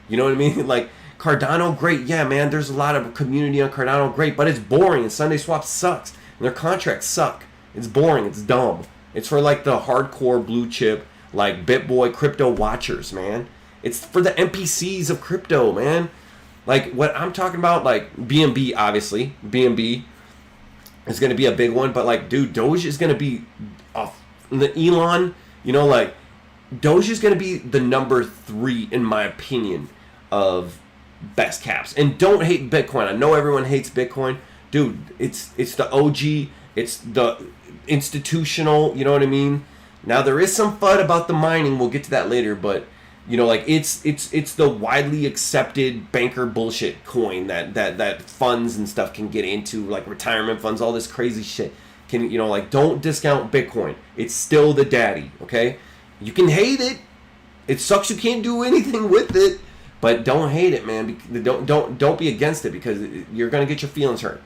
You know what I mean? Like Cardano, great, yeah, man. There's a lot of community on Cardano, great, but it's boring. And Sunday Swap sucks, and their contracts suck. It's boring. It's dumb. It's for like the hardcore blue chip, like BitBoy crypto watchers, man. It's for the NPCs of crypto, man. Like what I'm talking about, like BNB, obviously, BNB is going to be a big one, but like, dude, Doge is going to be off the Elon. You know, like Doge is going to be the number 3 in my opinion of best caps. And don't hate Bitcoin. I know everyone hates Bitcoin, dude. It's the OG. It's the institutional. You know what I mean? Now there is some FUD about the mining. We'll get to that later, but you know, like it's the widely accepted banker bullshit coin that funds and stuff can get into, like retirement funds, all this crazy shit. Can, you know, like don't discount Bitcoin. It's still the daddy. Okay, you can hate it. It sucks you can't do anything with it. But don't hate it, man. Don't be against it, because you're gonna get your feelings hurt.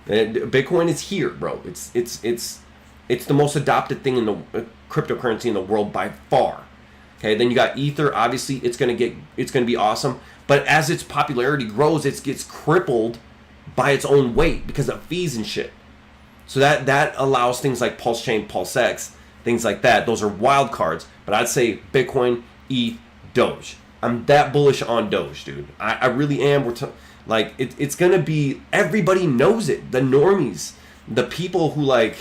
Bitcoin is here, bro. It's the most adopted thing in the cryptocurrency in the world by far. Okay, then you got Ether. Obviously, it's gonna be awesome. But as its popularity grows, it gets crippled by its own weight because of fees and shit. So that allows things like PulseChain, PulseX, things like that. Those are wild cards. But I'd say Bitcoin, ETH, Doge. I'm that bullish on Doge, dude. I really am. Like it's gonna be, everybody knows it. The normies, the people who like,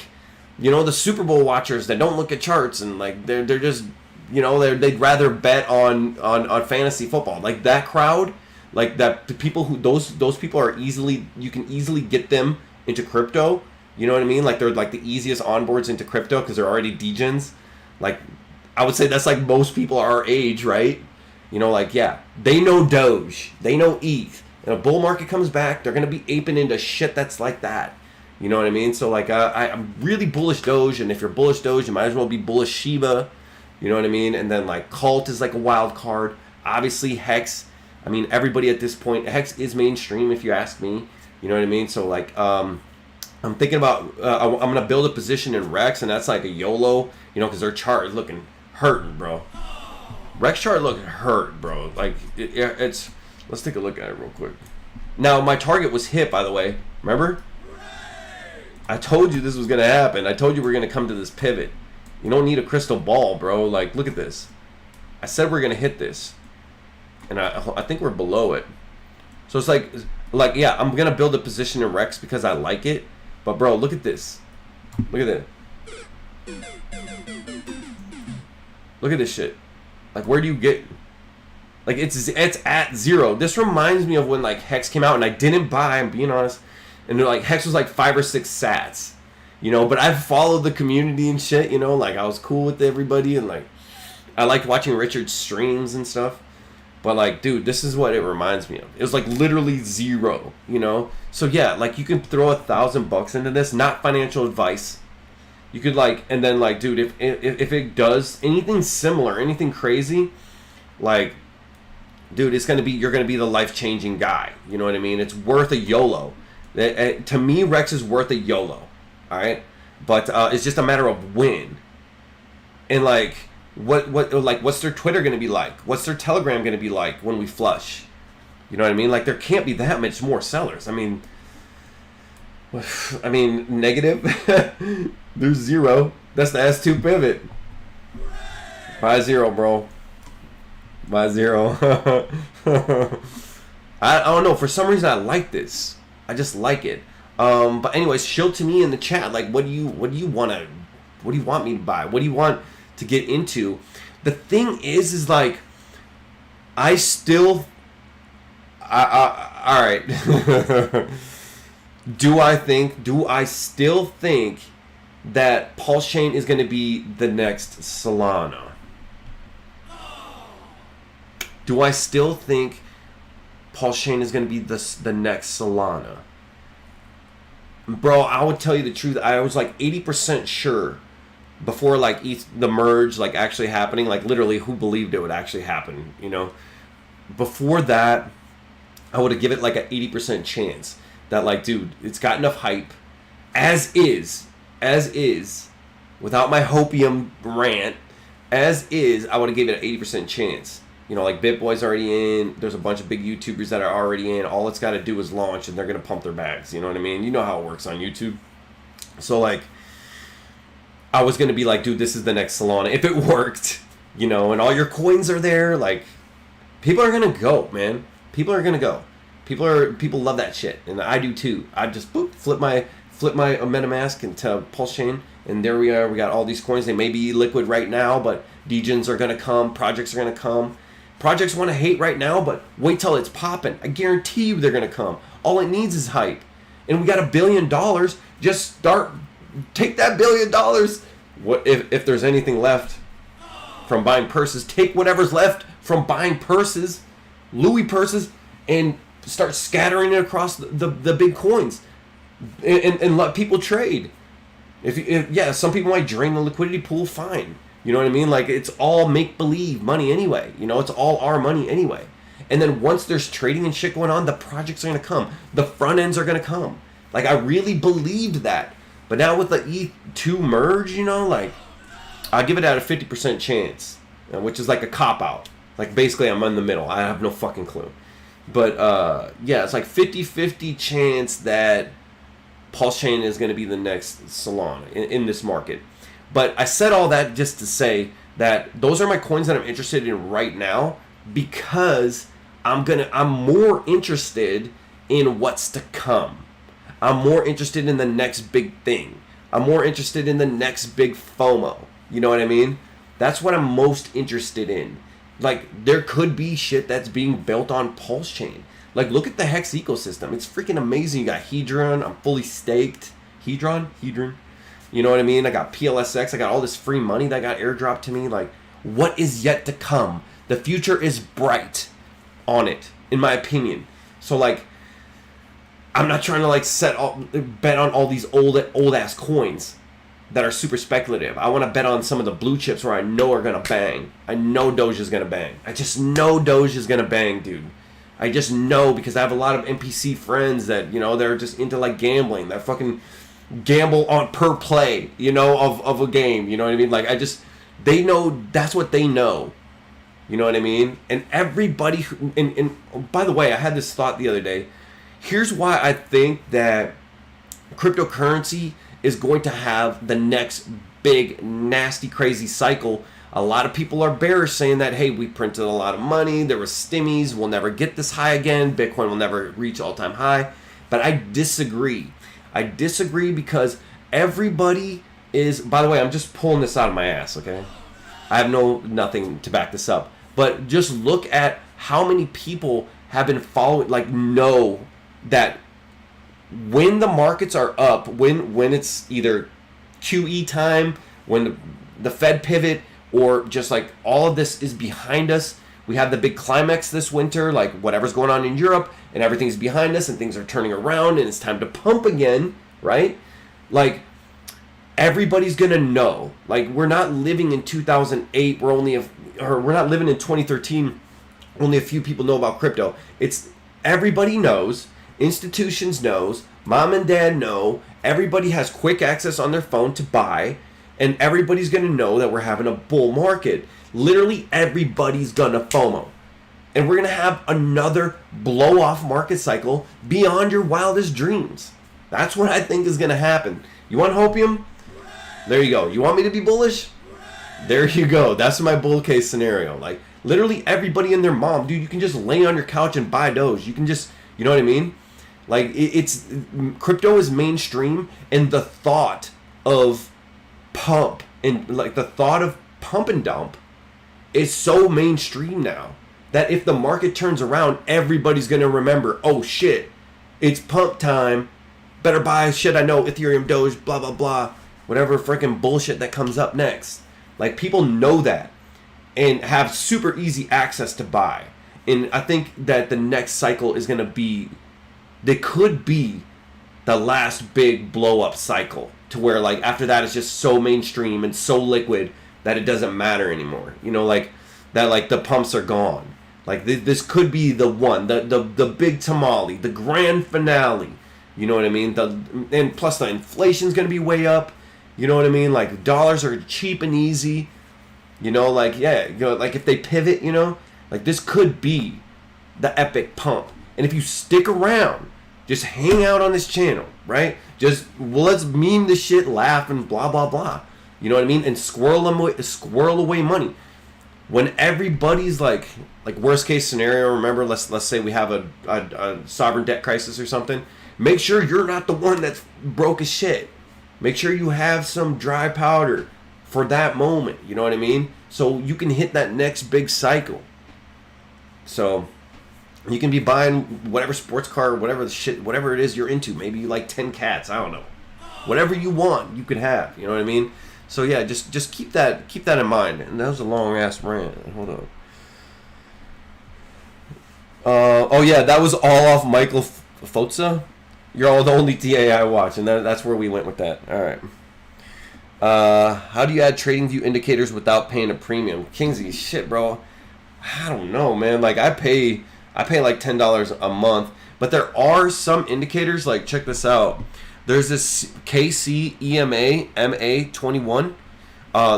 you know, the Super Bowl watchers that don't look at charts and like they're just, you know, they'd rather bet on fantasy football. Like that crowd, like that the people who those people are easily, you can easily get them into crypto. You know what I mean? Like they're like the easiest onboards into crypto because they're already degens. Like I would say that's like most people our age, right? You know, like yeah, they know Doge, they know ETH. And a bull market comes back, they're gonna be aping into shit that's like that. You know what I mean? So like I'm really bullish Doge, and if you're bullish Doge, you might as well be bullish Shiba. You know what I mean? And then like Cult is like a wild card. Obviously Hex. I mean everybody at this point, Hex is mainstream if you ask me. You know what I mean? So like I'm thinking about I'm gonna build a position in Rex, and that's like a YOLO. You know, because their chart is looking hurting, bro. Rex chart looking hurt, bro. Like it's. Let's take a look at it real quick. Now my target was hit, by the way. Remember? I told you this was gonna happen. I told you we're gonna come to this pivot. You don't need a crystal ball, bro. Like, look at this. I said we're gonna hit this, and I think we're below it. So it's like yeah, I'm gonna build a position in Rex because I like it. But bro, look at this. Look at that. Look at this shit. Like, where do you get? Like, it's at zero. This reminds me of when like Hex came out and I didn't buy. I'm being honest. And like Hex was like 5 or 6 sats, you know. But I followed the community and shit, you know. Like I was cool with everybody, and like I liked watching Richard's streams and stuff. But like, dude, this is what it reminds me of. It was like literally zero, you know. So yeah, like you can throw $1,000 into this. Not financial advice. You could like, and then like, dude, if it does anything similar, anything crazy, like, dude, it's gonna be, you're gonna be the life-changing guy. You know what I mean? It's worth a YOLO. To me, Rex is worth a YOLO. All right, but it's just a matter of when. And like, what's their Twitter gonna be like? What's their Telegram gonna be like when we flush? You know what I mean? Like, there can't be that much more sellers. I mean, negative. There's zero. That's the S2 pivot. Buy zero, bro. Buy zero. I don't know. For some reason, I like this. I just like it. But anyways, show to me in the chat. Like, what do you want me to buy? What do you want to get into? The thing is like, all right. Do I still think that PulseChain is going to be the next Solana? Do I still think PulseChain is going to be the next Solana? Bro, I would tell you the truth. I was like 80% sure before like the merge like actually happening. Like literally, who believed it would actually happen? You know, before that, I would have given it like an 80% chance that like, dude, it's got enough hype as is, without my hopium rant. As is, I would have given it an 80% chance. You know, like BitBoy's already in. There's a bunch of big YouTubers that are already in. All it's got to do is launch, and they're gonna pump their bags. You know what I mean? You know how it works on YouTube. So like, I was gonna be like, dude, this is the next Solana if it worked. You know, and all your coins are there. Like, people are gonna go, man. People are gonna go. People love that shit, and I do too. I just flip my MetaMask into PulseChain, and there we are. We got all these coins. They may be liquid right now, but degens are gonna come. Projects are gonna come. Projects want to hate right now, but wait till it's popping. I guarantee you they're gonna come. All it needs is hype, and we got $1 billion. Just take that $1 billion. What if there's anything left from buying purses? Take whatever's left from buying purses, Louis purses, and start scattering it across the big coins, and let people trade. If some people might drain the liquidity pool, fine. You know what I mean? Like, it's all make-believe money anyway. You know, it's all our money anyway. And then once there's trading and shit going on, the projects are going to come. The front ends are going to come. Like, I really believed that. But now with the E2 merge, you know, like, I'll give it at a 50% chance, which is like a cop-out. Like, basically, I'm in the middle. I have no fucking clue. But, yeah, it's like 50-50 chance that PulseChain is going to be the next Solana in this market. But I said all that just to say that those are my coins that I'm interested in right now, because I'm more interested in what's to come. I'm more interested in the next big thing. I'm more interested in the next big FOMO. You know what I mean? That's what I'm most interested in. like there could be shit that's being built on PulseChain. Like look at the Hex ecosystem. It's freaking amazing. You got Hedron. I'm fully staked. Hedron. You know what I mean? I got PLSX. I got all this free money that got airdropped to me. Like what is yet to come? The future is bright on it, in my opinion. So like, I'm not trying to like bet on all these old ass coins that are super speculative. I want to bet on some of the blue chips where I know are gonna bang. I know Doge is gonna bang. I just know Doge is gonna bang, dude. I just know because I have a lot of NPC friends that, you know, they're just into like gambling. That fucking gamble on per play, you know, of a game. You know what I mean? Like they know that's what they know. You know what I mean? And everybody, and by the way, I had this thought the other day. Here's why I think that cryptocurrency is going to have the next big, nasty, crazy cycle. A lot of people are bearish saying that, hey, we printed a lot of money. There was stimmies. We'll never get this high again. Bitcoin will never reach all-time high. But I disagree. I disagree because everybody is, by the way, I'm just pulling this out of my ass, okay? I have nothing to back this up. But just look at how many people have been following, like know that when the markets are up, when it's either QE time, when the Fed pivot, or just like all of this is behind us, we have the big climax this winter, like whatever's going on in Europe, and everything's behind us, and things are turning around, and it's time to pump again, right? Like, everybody's gonna know. Like, we're not living in 2008, we're not living in 2013, only a few people know about crypto. It's, everybody knows, institutions knows, mom and dad know, everybody has quick access on their phone to buy, and everybody's gonna know that we're having a bull market. Literally everybody's gonna FOMO. And we're gonna have another blow off market cycle beyond your wildest dreams. That's what I think is gonna happen. You want hopium? There you go. You want me to be bullish? There you go. That's my bull case scenario. Like, literally everybody and their mom, dude, you can just lay on your couch and buy Doge. You can just, you know what I mean? Like, it's crypto is mainstream, and the thought of pump and like the thought of pump and dump is so mainstream now that if the market turns around, everybody's gonna remember, oh shit, it's pump time. Better buy shit. I know Ethereum, Doge, blah blah blah, whatever freaking bullshit that comes up next. Like, people know that and have super easy access to buy. And I think that the next cycle is gonna be, they could be the last big blow up cycle, to where like after that it's just so mainstream and so liquid that it doesn't matter anymore. You know, like that, like the pumps are gone. Like this could be the one, the big tamale, the grand finale. You know what I mean? And plus the inflation's gonna be way up. You know what I mean? Like dollars are cheap and easy. You know, like yeah, you know, like if they pivot, you know, like this could be the epic pump. And if you stick around, just hang out on this channel, right? Just, well, let's meme this shit, laugh, and blah blah blah. You know what I mean? And squirrel away money. When everybody's like worst case scenario, remember, let's say we have a sovereign debt crisis or something. Make sure you're not the one that's broke as shit. Make sure you have some dry powder for that moment. You know what I mean? So you can hit that next big cycle. So you can be buying whatever sports car, whatever the shit, whatever it is you're into. Maybe you like 10 cats. I don't know. Whatever you want, you could have. You know what I mean? So yeah, just keep that in mind. And that was a long ass rant. Hold on. Oh yeah, that was all off Michael Fotza. You're all the only TA I watch, and that's where we went with that. All right. How do you add trading view indicators without paying a premium? Kingsy, shit, bro. I don't know, man. Like I pay like $10 a month, but there are some indicators. Like, check this out. There's this KC EMA MA21.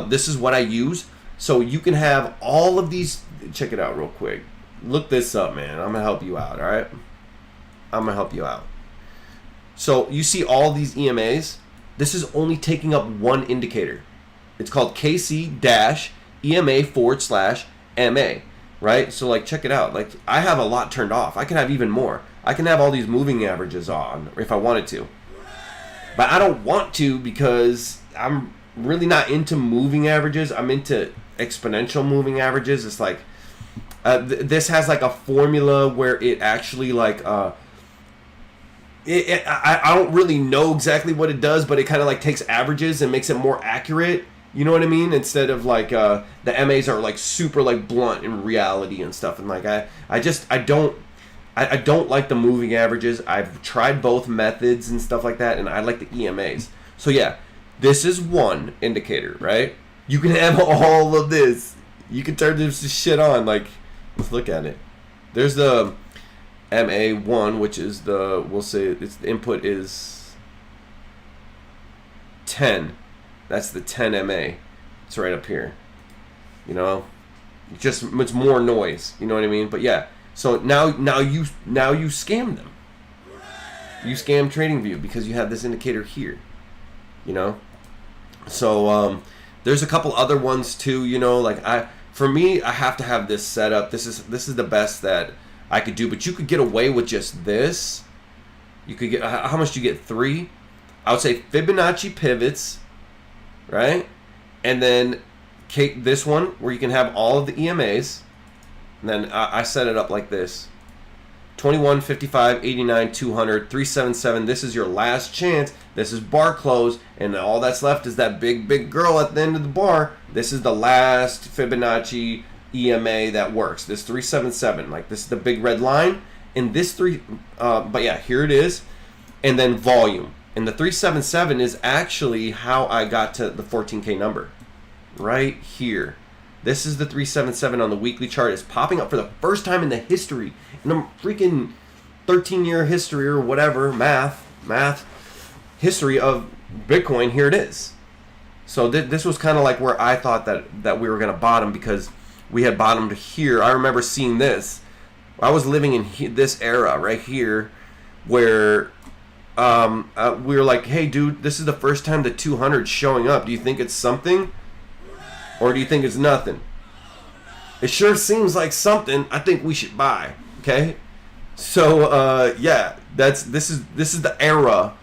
This is what I use. So you can have all of these. Check it out real quick. Look this up, man. I'm gonna help you out. All right. I'm gonna help you out. So you see all these EMAs. This is only taking up one indicator. It's called KC-EMA/MA. Right? So like, check it out. Like, I have a lot turned off. I can have even more. I can have all these moving averages on if I wanted to. But I don't want to, because I'm really not into moving averages. I'm into exponential moving averages. It's like, This has like a formula where it actually like I don't really know exactly what it does, but it kind of like takes averages and makes it more accurate. You know what I mean? Instead of like the MAs are like super like blunt in reality and stuff. And like I don't like the moving averages. I've tried both methods and stuff like that, and I like the EMAs. So yeah, this is one indicator, right? You can have all of this. You can turn this shit on. Like, let's look at it. There's the MA1, which is the, we'll say it's the input is 10. That's the 10 MA. It's right up here. You know, it's more noise. You know what I mean? But yeah. So now you scam them. You scam TradingView because you have this indicator here. You know. So there's a couple other ones too. You know, like for me, I have to have this set up. This is the best that I could do. But you could get away with just this. You could get, how much do you get? 3. I would say Fibonacci pivots, right? And then this one where you can have all of the EMAs. And then I set it up like this. 21, 55, 89, 200, 377. This is your last chance. This is bar close. And all that's left is that big girl at the end of the bar. This is the last Fibonacci EMA that works. This 377. Like, this is the big red line. And this but yeah, here it is. And then volume. And the 377 is actually how I got to the 14K number. Right here. This is the 377 on the weekly chart. It's popping up for the first time in the history, in the freaking 13-year history or whatever, math history of Bitcoin. Here it is. So this was kind of like where I thought that we were going to bottom, because we had bottomed here. I remember seeing this. I was living in this era right here where we were like, hey, dude, this is the first time the 200's showing up. Do you think it's something? Or do you think it's nothing? It sure seems like something. I think we should buy. Okay. So yeah, this is the era.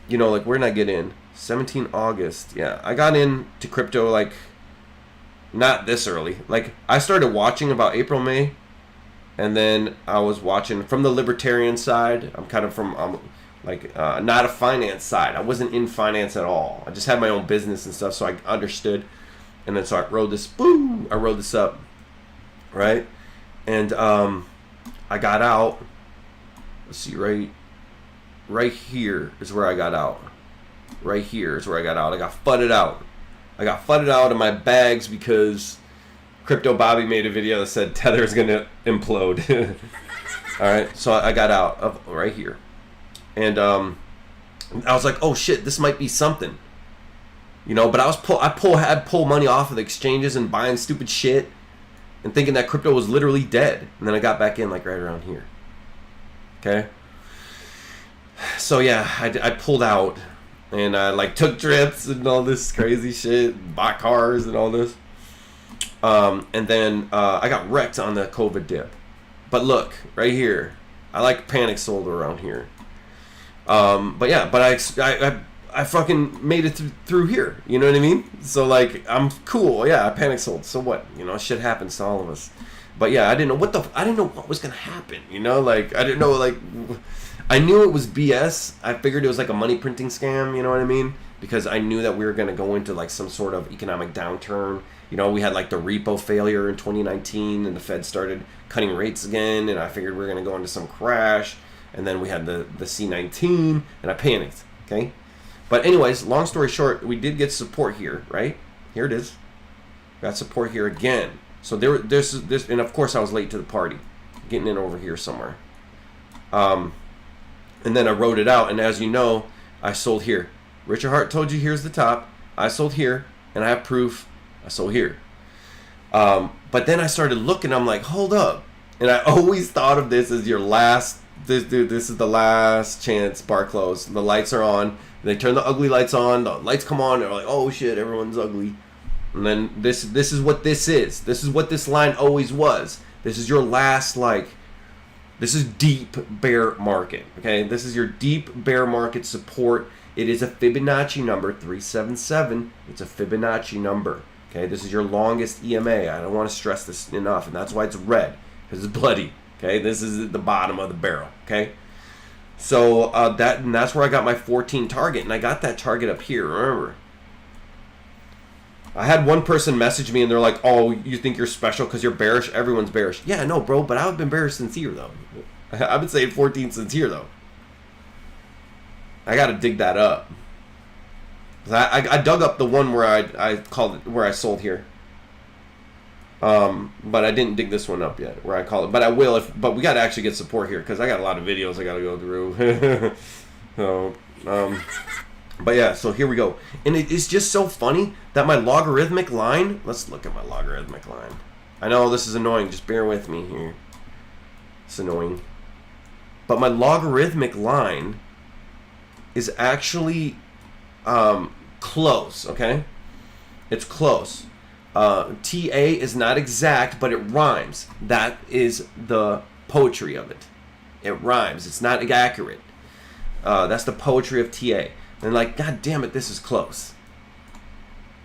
You know, like, where did I get in? 17 August. Yeah, I got into crypto like not this early. Like, I started watching about April, May, and then I was watching from the libertarian side. I'm kind of from not a finance side. I wasn't in finance at all. I just had my own business and stuff, so I understood. And then so I rode this up, right? And I got out. Let's see, right here is where I got out. Right here is where I got out. I got fudded out. I got fudded out of my bags because Crypto Bobby made a video that said Tether is gonna implode. All right, so I got out of right here, and I was like, oh shit, this might be something. You know, but I had pull money off of the exchanges and buying stupid shit and thinking that crypto was literally dead. And then I got back in like right around here. Okay. So yeah, I pulled out and I like took trips and all this crazy shit, bought cars and all this. And then I got wrecked on the COVID dip. But look, right here, I like panic sold around here. But yeah, but I fucking made it through here. You know what I mean? So like, I'm cool. Yeah, I panic sold. So what? You know, shit happens to all of us. But yeah, I didn't know what was gonna happen. You know, like, I didn't know, like, I knew it was BS. I figured it was like a money printing scam. You know what I mean? Because I knew that we were gonna go into like some sort of economic downturn. You know, we had like the repo failure in 2019, and the Fed started cutting rates again, and I figured we were gonna go into some crash. And then we had the C19, and I panicked. Okay. But anyways, long story short, we did get support here, right? Here it is. Got support here again. So there's and of course I was late to the party, getting in over here somewhere. And then I wrote it out, and as you know, I sold here. Richard Hart told you here's the top. I sold here, and I have proof. I sold here. But then I started looking. I'm like, hold up. And I always thought of this as your last. This is the last chance. Bar close. The lights are on. They turn the ugly lights on. The lights come on. They're like, oh shit, everyone's ugly. And then this is what this is. This is what this line always was. This is your last, like, this is deep bear market. Okay, this is your deep bear market support. It is a Fibonacci number, 377. It's a Fibonacci number. Okay, this is your longest EMA. I don't want to stress this enough, and that's why it's red. This is bloody. Okay, this is at the bottom of the barrel. Okay, so that's where I got my 14 target, and I got that target up here. Remember, I had one person message me, and they're like, "Oh, you think you're special because you're bearish? Everyone's bearish." Yeah, no, bro, but I've been bearish since here though. I've been saying 14 since here though. I got to dig that up. I dug up the one where I called it, where I sold here. But I didn't dig this one up yet where I call it. But I will but we got to actually get support here because I got a lot of videos I got to go through. So, but yeah, so here we go. And it's just so funny that my logarithmic line, let's look at my logarithmic line. I know this is annoying, just bear with me here. It's annoying. But my logarithmic line is actually close, okay? It's close. TA is not exact, but it rhymes. That is the poetry of it. It rhymes. It's not accurate. That's the poetry of TA. And like, God damn it, this is close.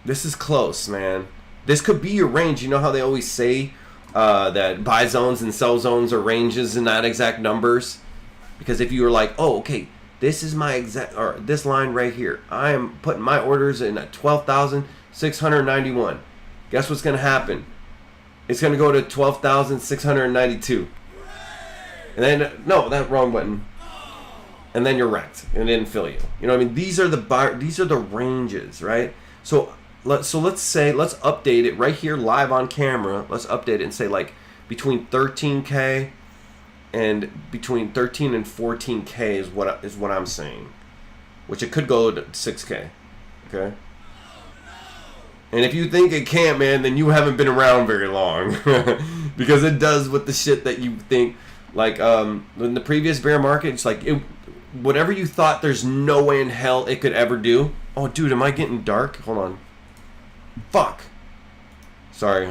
This is close, man. This could be your range. You know how they always say that buy zones and sell zones are ranges and not exact numbers? Because if you were like, oh, okay, this is my exact, or this line right here, I am putting my orders in at 12,691. Guess what's going to happen? It's going to go to 12,692. And then, no, that wrong button. And then you're wrecked. And it didn't fill you. You know what I mean? These are the ranges, right? So let's update it right here live on camera. Let's update it and say like between 13K and between 13 and 14K is what I'm saying. Which it could go to 6K. Okay? And if you think it can't, man, then you haven't been around very long. Because it does with the shit that you think. Like, in the previous bear market, it's like, whatever you thought there's no way in hell it could ever do. Oh, dude, am I getting dark? Hold on. Fuck. Sorry.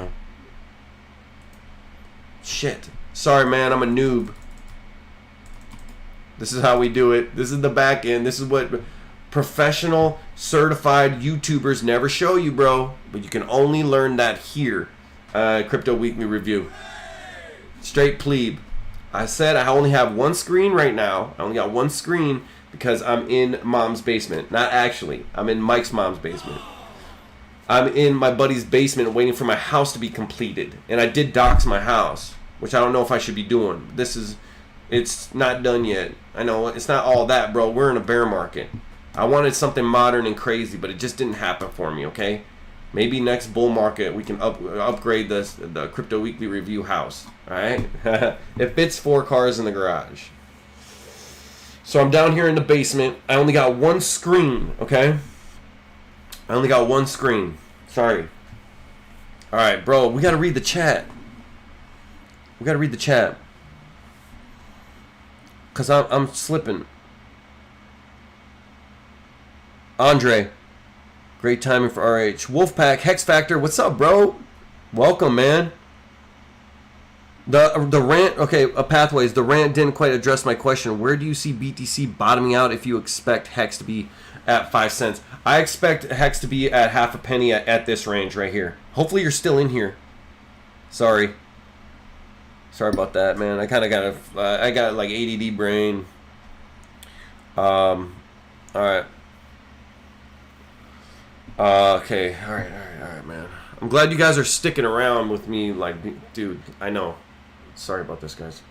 Shit. Sorry, man, I'm a noob. This is how we do it. This is the back end. This is what professional, certified YouTubers never show you, bro. But you can only learn that here. Crypto Weekly Review. Straight plebe. I said I only have one screen right now. I only got one screen because I'm in mom's basement. Not actually. I'm in Mike's mom's basement. I'm in my buddy's basement waiting for my house to be completed. And I did dox my house, which I don't know if I should be doing. It's not done yet. I know, it's not all that, bro. We're in a bear market. I wanted something modern and crazy, but it just didn't happen for me, okay? Maybe next bull market we can upgrade the Crypto Weekly Review house, all right? It fits 4 cars in the garage. So I'm down here in the basement. I only got one screen, okay? I only got one screen. Sorry. All right, bro, we got to read the chat. We got to read the chat. Because I'm slipping. Andre. Great timing for RH. Wolfpack, Hex Factor, what's up, bro? Welcome, man. The rant, okay, Pathways, the rant didn't quite address my question. Where do you see BTC bottoming out if you expect Hex to be at 5 cents? I expect Hex to be at half a penny at this range right here. Hopefully you're still in here. Sorry about that, man. I kind of got I got like ADD brain. All right. Okay, all right, man. I'm glad you guys are sticking around with me. Like, dude, I know. Sorry about this, guys.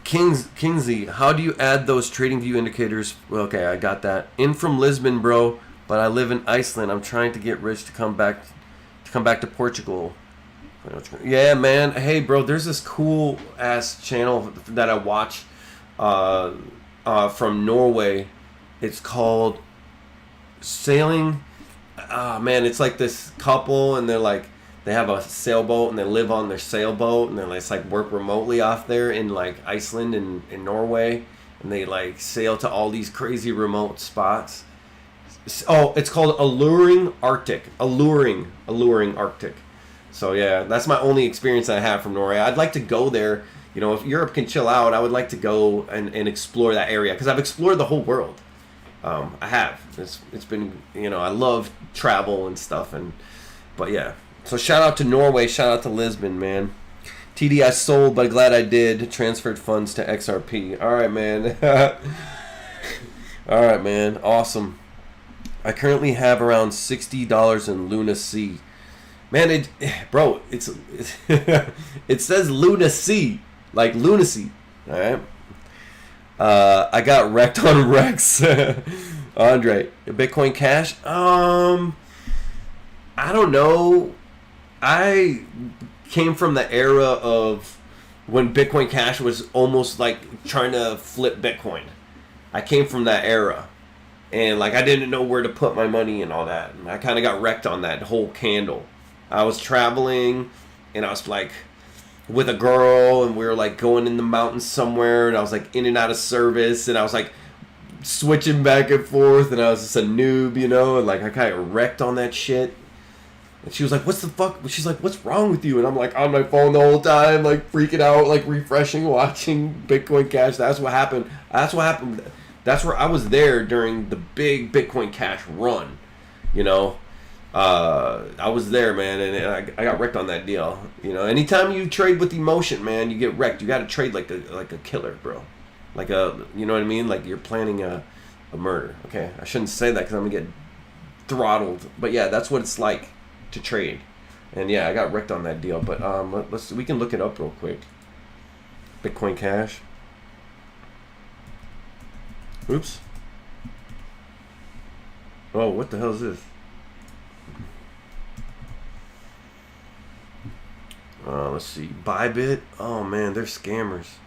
Kingsley, how do you add those trading view indicators? Well, okay, I got that. In from Lisbon, bro, but I live in Iceland. I'm trying to get rich to come back to Portugal. Yeah, man. Hey, bro, there's this cool ass channel that I watch from Norway. It's called Sailing. Man, it's like this couple, and they have a sailboat, and they live on their sailboat, and it's like work remotely off there in like Iceland and in Norway, and they like sail to all these crazy remote spots. Oh, it's called Alluring Arctic. Alluring Arctic. So yeah, that's my only experience I have from Norway. I'd like to go there. You know, if Europe can chill out, I would like to go and explore that area, because I've explored the whole world. I have. It's been, you know, I love travel and stuff, but yeah, So shout out to Norway, shout out to Lisbon, man. TD, I sold, but glad I did. Transferred funds to XRP. All right, man. All right, man. Awesome. I currently have around $60 in Luna C. Man, it's it says Luna C, like lunacy. All right. I got wrecked on Rex. Andre, Bitcoin Cash. I don't know. I came from the era of when Bitcoin Cash was almost like trying to flip Bitcoin. I came from that era. And like I didn't know where to put my money and all that. And I kind of got wrecked on that whole candle. I was traveling and I was like with a girl and we were like going in the mountains somewhere and I was like in and out of service and I was like switching back and forth and I was just a noob, you know, and like I kind of wrecked on that shit. And she was like, "What's the fuck?" She's like, "What's wrong with you?" And I'm like on my phone the whole time, like freaking out, like refreshing, watching Bitcoin Cash. That's what happened. That's where I was there during the big Bitcoin Cash run, you know. I was there, man, and I got wrecked on that deal. You know, anytime you trade with emotion, man, you get wrecked. You got to trade like a killer, bro. Like you know what I mean? Like you're planning a murder. Okay, I shouldn't say that because I'm gonna get throttled. But yeah, that's what it's like to trade. And yeah, I got wrecked on that deal. But we can look it up real quick. Bitcoin Cash. Oops. Oh, what the hell is this? Let's see. Bybit. Oh, man, they're scammers.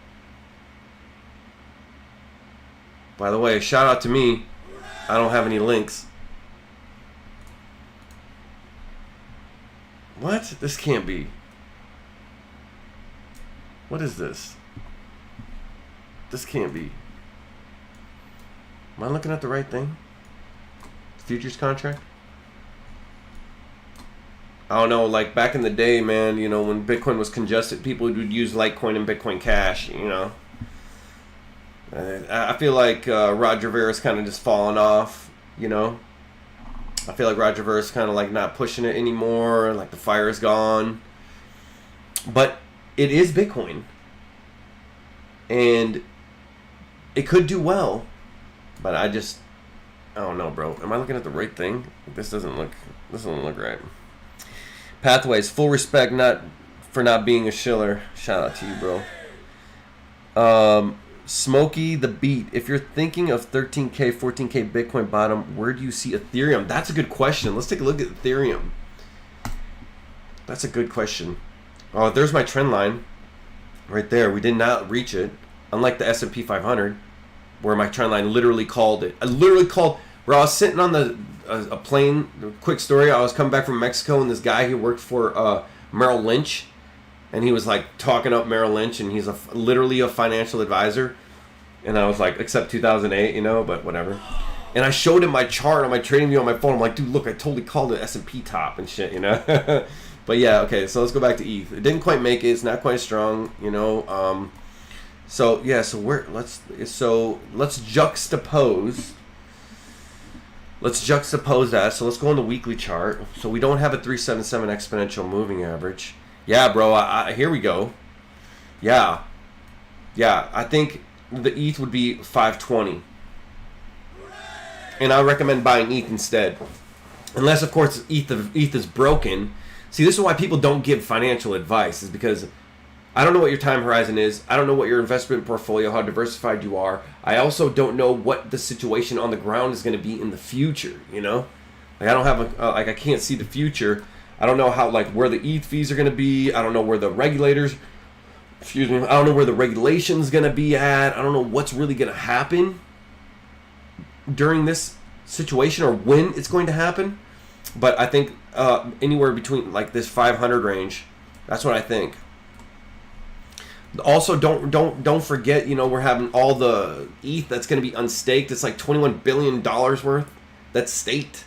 By the way, shout out to me. I don't have any links. What? This can't be. What is this? This can't be. Am I looking at the right thing? Futures contract? I don't know, like back in the day, man, you know, when Bitcoin was congested, people would use Litecoin and Bitcoin Cash, you know. I feel like Roger Ver's kind of just fallen off, you know. I feel like Roger Ver's kind of like not pushing it anymore, like the fire is gone. But it is Bitcoin. And it could do well. But I don't know, bro. Am I looking at the right thing? This doesn't look right. Pathways, full respect for not being a shiller. Shout out to you, bro. Smokey the Beat. If you're thinking of 13K, 14K Bitcoin bottom, where do you see Ethereum? That's a good question. Let's take a look at Ethereum. That's a good question. Oh, there's my trend line. Right there. We did not reach it. Unlike the S&P 500. Where my trend line literally called it. I literally called, bro, I was sitting on a plane, quick story, I was coming back from Mexico and this guy who worked for Merrill Lynch, and he was like talking up Merrill Lynch, and he's literally a financial advisor, and I was like, except 2008, you know, but whatever. And I showed him my chart on my trading view on my phone. I'm like, dude, look, I totally called it S&P top and shit, you know. But yeah, okay, so let's go back to ETH. It didn't quite make it, it's not quite strong, you know. So yeah, let's juxtapose. Let's juxtapose that. So let's go on the weekly chart. So we don't have a 377 exponential moving average. Yeah, bro. Here we go. Yeah. I think the ETH would be 520, and I recommend buying ETH instead, unless of course ETH is broken. See, this is why people don't give financial advice, is because I don't know what your time horizon is. I don't know what your investment portfolio, how diversified you are. I also don't know what the situation on the ground is going to be in the future, you know? Like I don't have I can't see the future. I don't know how, like, where the ETH fees are going to be. I don't know where the regulators, I don't know where the regulation's going to be at. I don't know what's really going to happen during this situation or when it's going to happen. But I think anywhere between like this 500 range, that's what I think. Also, don't forget, you know, we're having all the ETH that's going to be unstaked. It's like $21 billion worth that's staked.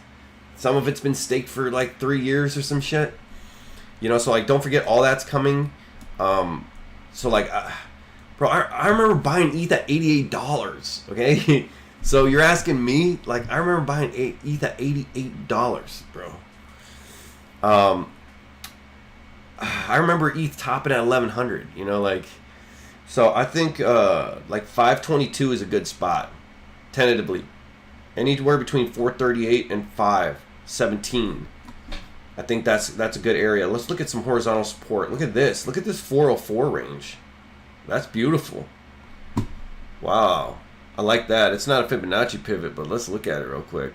Some of it's been staked for like 3 years or some shit. You know, so like don't forget all that's coming. So like, bro, I remember buying ETH at $88. Okay, so you're asking me, like, I remember buying ETH at $88, bro. I remember ETH topping at 1100. You know, like, so I think like 522 is a good spot, tentatively. Anywhere between 438 and 517. I think that's a good area. Let's look at some horizontal support. Look at this. Look at this 404 range. That's beautiful. Wow. I like that. It's not a Fibonacci pivot, but let's look at it real quick.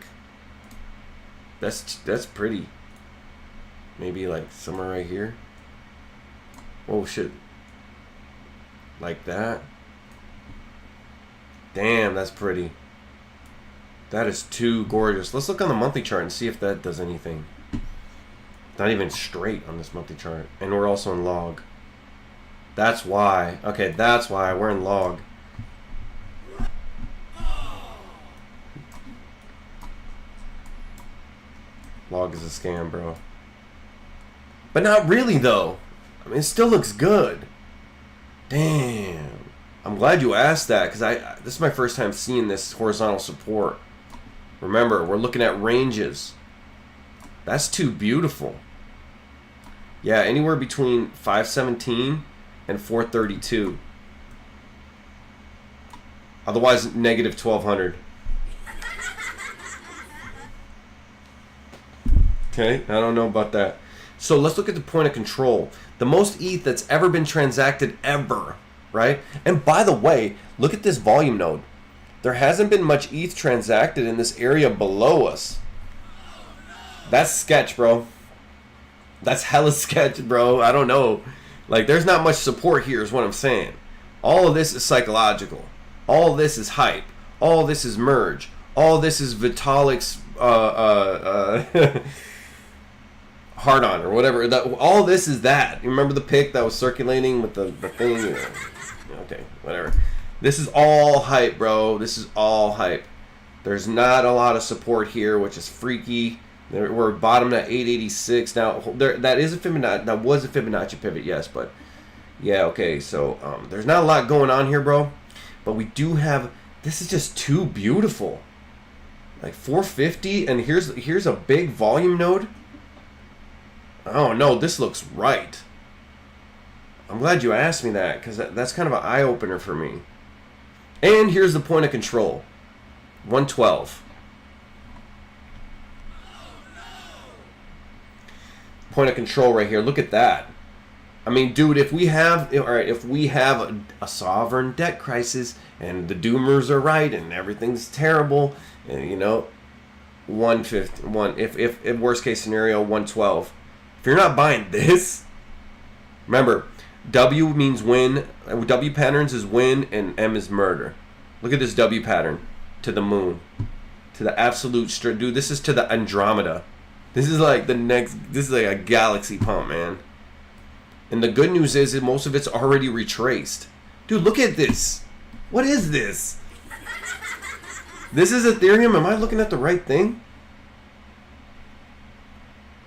That's pretty. Maybe like somewhere right here. Oh shit. Like that. Damn, that's pretty. That is too gorgeous. Let's look on the monthly chart and see if that does anything. Not even straight on this monthly chart. And we're also in log. That's why. Okay, that's why we're in log. Log is a scam, bro. But not really, though. I mean, it still looks good. Damn. I'm glad you asked that, because this is my first time seeing this horizontal support. Remember, we're looking at ranges. That's too beautiful. Yeah, anywhere between 517 and 432. Otherwise, negative 1200. Okay, I don't know about that. So let's look at the point of control. The most ETH that's ever been transacted ever, right? And by the way, look at this volume node. There hasn't been much ETH transacted in this area below us. That's sketch, bro. That's hella sketch, bro. I don't know. Like, there's not much support here is what I'm saying. All of this is psychological. All of this is hype. All of this is merge. All of this is Vitalik's hard on or whatever. All this is that. You remember the pic that was circulating with the thing? Okay, whatever. This is all hype, bro. This is all hype. There's not a lot of support here, which is freaky. We're bottomed at 886 now. That is a Fibonacci. That was a Fibonacci pivot, yes, but yeah, okay. So there's not a lot going on here, bro. But we do have. This is just too beautiful. Like 450, and here's a big volume node. Oh no, this looks right. I'm glad you asked me that, because that's kind of an eye opener for me. And here's the point of control, 112. Point of control right here. Look at that. I mean, dude, if we have a sovereign debt crisis and the doomers are right and everything's terrible, and you know, 150, if worst case scenario 112. If you're not buying this, remember, W means win. W patterns is win, and M is murder. Look at this W pattern to the moon, to the absolute straight. Dude, this is to the Andromeda. This is like the next. This is like a galaxy pump, man. And the good news is that most of it's already retraced. Dude, look at this. What is this? This is Ethereum. Am I looking at the right thing?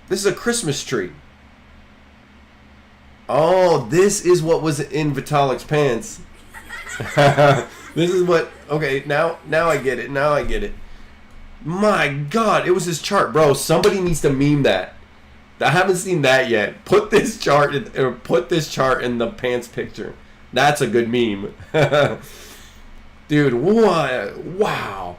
This is a Christmas tree. Oh, this is what was in Vitalik's pants. This is what. Okay, now I get it. Now I get it. My God, it was his chart, bro. Somebody needs to meme that. I haven't seen that yet. Put this chart in the pants picture. That's a good meme. Dude, what? Wow.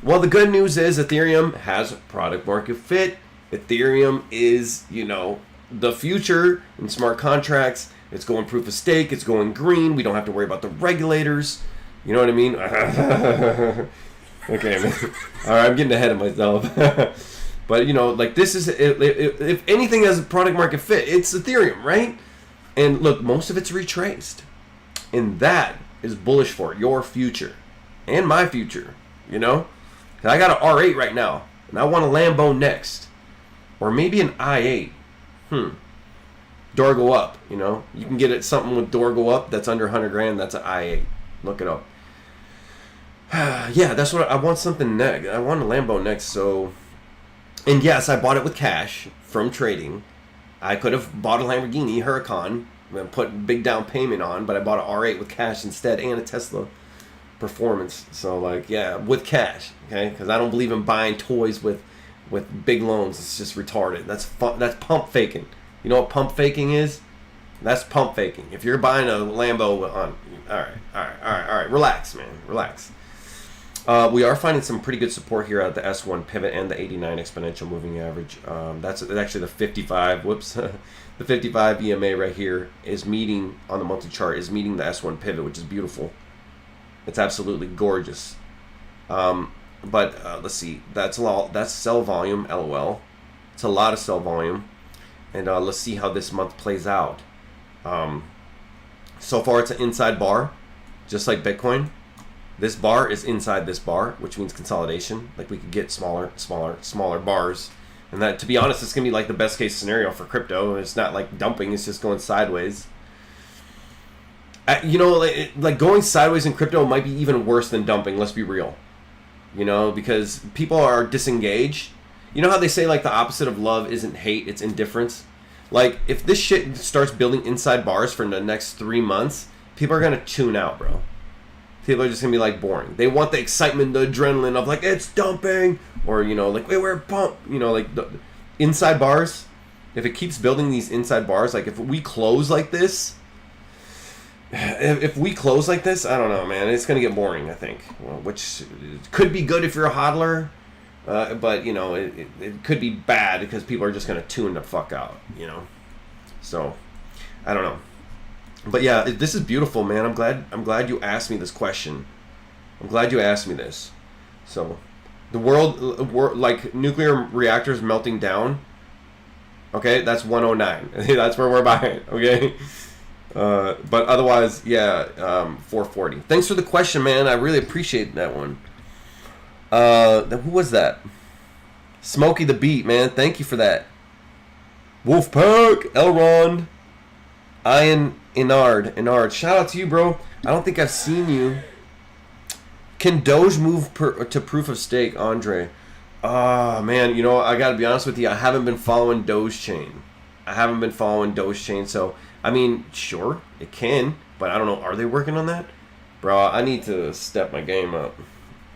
Well, the good news is Ethereum has product market fit. Ethereum is, you know, the future in smart contracts. It's going proof of stake. It's going green. We don't have to worry about the regulators. You know what I mean? Okay, man. All right, I'm getting ahead of myself. But, you know, like, this is, if anything has a product market fit, it's Ethereum, right? And look, most of it's retraced. And that is bullish for your future and my future, you know? 'Cause I got an R8 right now, and I want a Lambo next. Or maybe an i8. Door go up, you know? You can get it something with door go up that's under 100 grand. That's an i8. Look it up. Yeah, that's what I want. Something next. I want a Lambo next. So, and yes, I bought it with cash from trading. I could have bought a Lamborghini Huracan and put big down payment on, but I bought an R8 with cash instead, and a Tesla Performance. So, like, yeah, with cash, okay? Because I don't believe in buying toys with big loans. It's just retarded. That's pump faking. You know what pump faking is? That's pump faking. If you're buying a Lambo on, all right, relax, man, relax. We are finding some pretty good support here at the S1 pivot and the 89 exponential moving average. That's actually the 55. Whoops, the 55 EMA right here is meeting on the monthly chart is meeting the S1 pivot, which is beautiful. It's absolutely gorgeous. But let's see. That's sell volume. LOL. It's a lot of sell volume, and let's see how this month plays out. So far, it's an inside bar, just like Bitcoin. This bar is inside this bar, which means consolidation. Like we could get smaller bars, and that, to be honest, it's gonna be like the best case scenario for crypto. It's not like dumping; it's just going sideways. You know, like going sideways in crypto might be even worse than dumping. Let's be real. You know, because people are disengaged. You know how they say like the opposite of love isn't hate, it's indifference. Like if this shit starts building inside bars for the next 3 months, people are gonna tune out, bro. People are just gonna be like boring. They want the excitement, the adrenaline of like it's dumping, or you know, like wait, we're pumped. You know, like the inside bars. If it keeps building these inside bars, like if we close like this, I don't know, man. It's gonna get boring, I think. Well, which could be good if you're a hodler, but you know, it could be bad because people are just gonna tune the fuck out. You know, so I don't know. But yeah, this is beautiful, man. I'm glad you asked me this question. I'm glad you asked me this. So, the world like nuclear reactors melting down. Okay, that's 109. That's where we're buying. Okay, but otherwise, yeah, 440. Thanks for the question, man. I really appreciate that one. Who was that? Smokey the Beat, man. Thank you for that. Wolfpack, Elrond, Ian. Inard. Shout out to you, bro. I don't think I've seen you. Can Doge move to proof of stake, Andre? Man, you know, I gotta be honest with you. I haven't been following PulseChain. So, I mean, sure, it can. But I don't know. Are they working on that? Bro, I need to step my game up.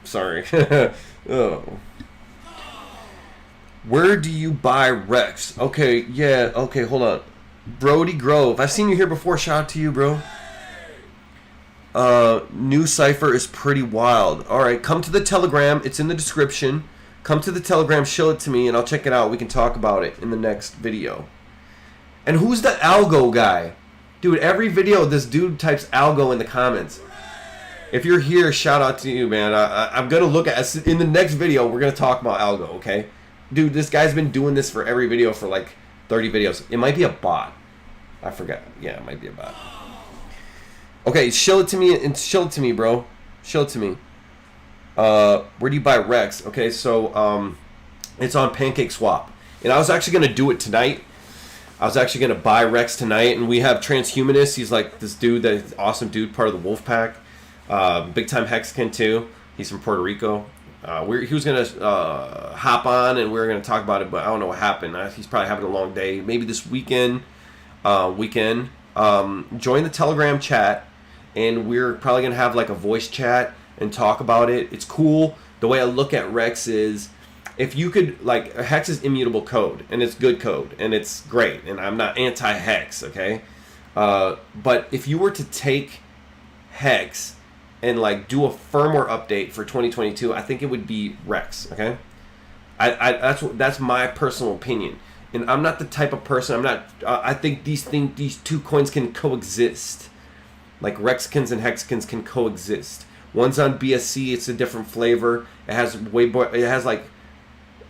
Sorry. Oh. Where do you buy Rex? Okay, yeah. Okay, hold on. Brody Grove, I've seen you here before. Shout out to you, bro. New cipher is pretty wild. All right, come to the Telegram. It's in the description. Come to the Telegram, show it to me, and I'll check it out. We can talk about it in the next video. And who's the algo guy? Dude, every video, this dude types algo in the comments. If you're here, shout out to you, man. I'm going to look at, in the next video, we're going to talk about algo, okay? Dude, this guy's been doing this for every video for like 30 videos. It might be a bot. I forgot. Yeah, it might be a bot. Okay, show it to me, bro. Show it to me. Where do you buy Rex? Okay, so it's on Pancake Swap. And I was actually going to do it tonight. I was actually going to buy Rex tonight. And we have Transhumanist. He's like this dude, that awesome dude, part of the Wolf Pack. Big time Hexagon too. He's from Puerto Rico. He was going to hop on and we were going to talk about it, but I don't know what happened. He's probably having a long day. Maybe this weekend. Join the Telegram chat, and we're probably going to have like a voice chat and talk about it. It's cool. The way I look at Rex is, if you could, like, Hex is immutable code, and it's good code, and it's great, and I'm not anti-Hex, okay? But if you were to take Hex and like do a firmware update for 2022, I think it would be Rex, okay? That's my personal opinion. And I'm not the type of person, I think these two coins can coexist. Like Rexkins and Hexkins can coexist. One's on BSC, it's a different flavor. It has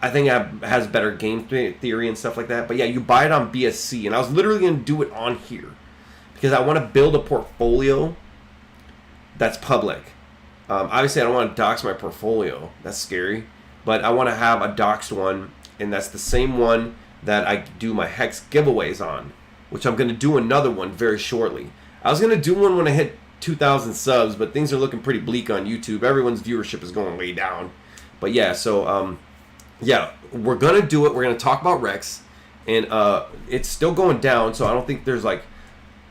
I think it has better game theory and stuff like that. But yeah, you buy it on BSC. And I was literally going to do it on here, because I want to build a portfolio that's public. Obviously, I don't want to dox my portfolio. That's scary. But I want to have a doxed one, and that's the same one that I do my Hex giveaways on, which I'm going to do another one very shortly. I was going to do one when I hit 2,000 subs, but things are looking pretty bleak on YouTube. Everyone's viewership is going way down. But yeah, so yeah, we're going to do it. We're going to talk about Rex, and it's still going down, so I don't think there's like,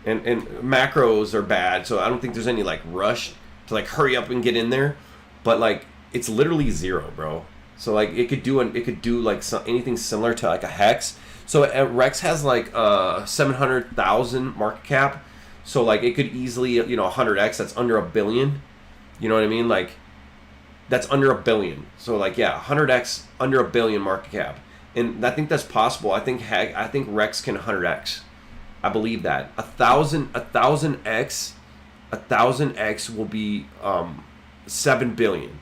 and macros are bad, so I don't think there's any like rush to like hurry up and get in there. But like, it's literally zero, bro. So like it could do like anything similar to like a Hex. So Rex has like 700,000 market cap. So like it could easily, 100x. That's under $1 billion. You know what I mean? Like that's under $1 billion. So like, yeah, 100x under $1 billion market cap. And I think that's possible. I think Rex can 100x. I believe that 1,000x will be 7 billion.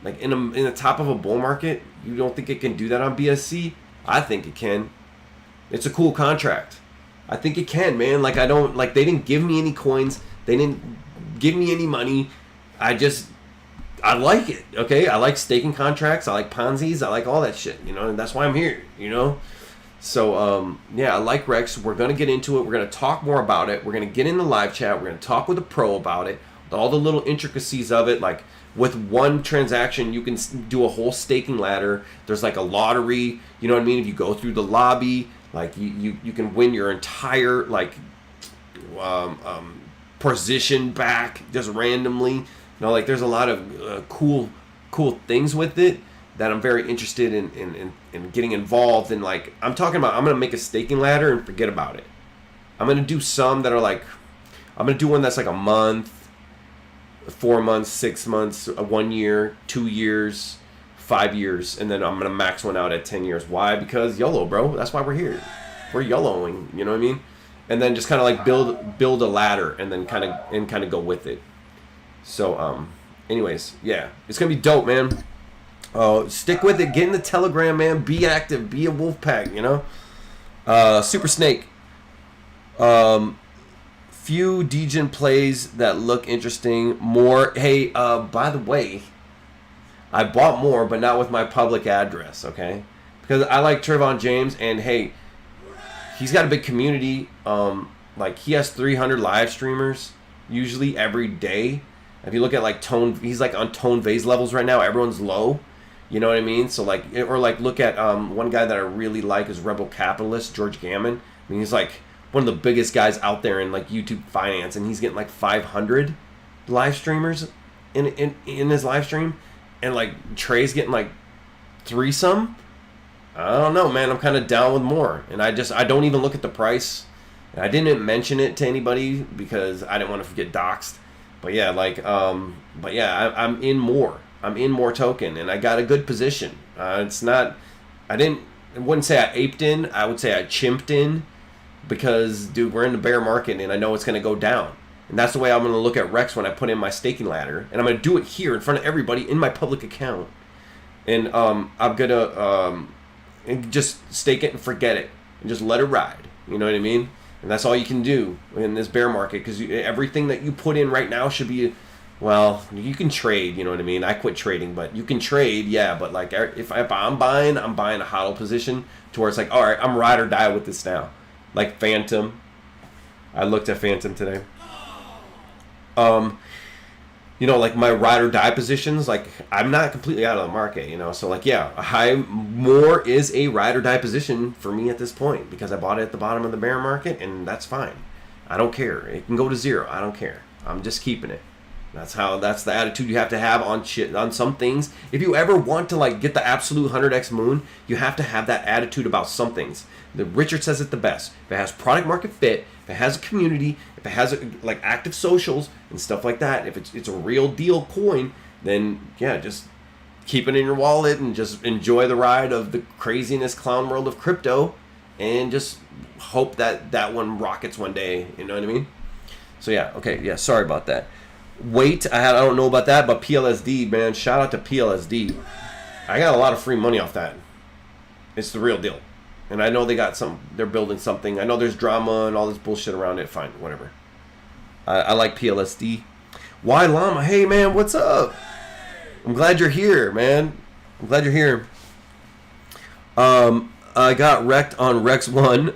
Like in the top of a bull market, you don't think it can do that on BSC? I think it can. It's a cool contract. I think it can, man. Like they didn't give me any coins. They didn't give me any money. I like it. Okay, I like staking contracts. I like Ponzi's. I like all that shit. And that's why I'm here. So yeah, I like Rex. We're gonna get into it. We're gonna talk more about it. We're gonna get in the live chat. We're gonna talk with a pro about it. All the little intricacies of it. Like with one transaction, you can do a whole staking ladder. There's like a lottery. You know what I mean? If you go through the lobby, like you can win your entire like position back just randomly. Like there's a lot of cool things with it that I'm very interested in getting involved in. Like I'm talking about, I'm gonna make a staking ladder and forget about it. I'm gonna do some that are like, I'm gonna do one that's like a month, 4 months, 6 months, 1 year, 2 years, 5 years, and then I'm gonna max one out at 10 years. Why? Because YOLO, bro. That's why we're here. We're YOLOing. You know what I mean? And then just kind of like build a ladder and then kind of go with it. So anyways, yeah, it's gonna be dope, man. Stick with it. Get in the Telegram, man. Be active. Be a wolf pack. Super Snake. Few degen plays that look interesting. More. Hey, by the way, I bought more, but not with my public address. Okay, because I like Trevon James, and hey, he's got a big community. Like he has 300 live streamers usually every day. If you look at like he's like on Tone Vase levels right now. Everyone's low. You know what I mean? So like, or like look at one guy that I really like is Rebel Capitalist, George Gammon. I mean, he's like one of the biggest guys out there in like YouTube finance, and he's getting like 500 live streamers in his live stream, and like Trey's getting like 3 some. I don't know, man. I'm kind of down with more, and I don't even look at the price. And I didn't mention it to anybody because I didn't want to get doxxed. But yeah, like, but yeah, I'm in more. I'm in more token, and I got a good position. It's not, I wouldn't say I aped in. I would say I chimped in because, dude, we're in the bear market, and I know it's going to go down. And that's the way I'm going to look at Rex when I put in my staking ladder. And I'm going to do it here in front of everybody in my public account. And I'm going to just stake it and forget it and just let it ride. You know what I mean? And that's all you can do in this bear market, because everything that you put in right now should be, well, you can trade, you know what I mean? I quit trading, but you can trade, yeah. But like, if I'm buying a hodl position to where it's like, all right, I'm ride or die with this now. Like Phantom. I looked at Phantom today. Like my ride or die positions, like I'm not completely out of the market, So like, yeah, more is a ride or die position for me at this point because I bought it at the bottom of the bear market, and that's fine. I don't care. It can go to 0. I don't care. I'm just keeping it. That's the attitude you have to have on some things. If you ever want to like get the absolute 100x moon, you have to have that attitude about some things. Richard says it the best. If it has product market fit, if it has a community, if it has like active socials and stuff like that, if it's a real deal coin, then yeah, just keep it in your wallet and just enjoy the ride of the craziness clown world of crypto, and just hope that one rockets one day. You know what I mean? So yeah, okay, yeah. Sorry about that. Wait, I don't know about that, but PLSD, man, shout out to PLSD. I got a lot of free money off that. It's the real deal. And I know they're building something. I know there's drama and all this bullshit around it. Fine, whatever. I like PLSD. Why Llama? Hey, man, what's up? I'm glad you're here, man. I'm glad you're here. I got wrecked on Rex 1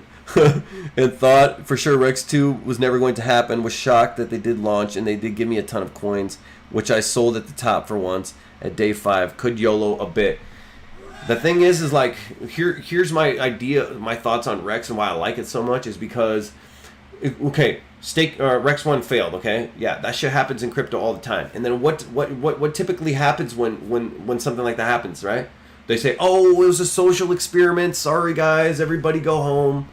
and thought for sure Rex 2 was never going to happen. Was shocked that they did launch, and they did give me a ton of coins, which I sold at the top for once at day 5. Could YOLO a bit. The thing is like, here's my idea, my thoughts on Rex and why I like it so much is because, okay, Rex 1 failed, okay? Yeah, that shit happens in crypto all the time. And then what typically happens when something like that happens, right? They say, oh, it was a social experiment. Sorry, guys. Everybody go home.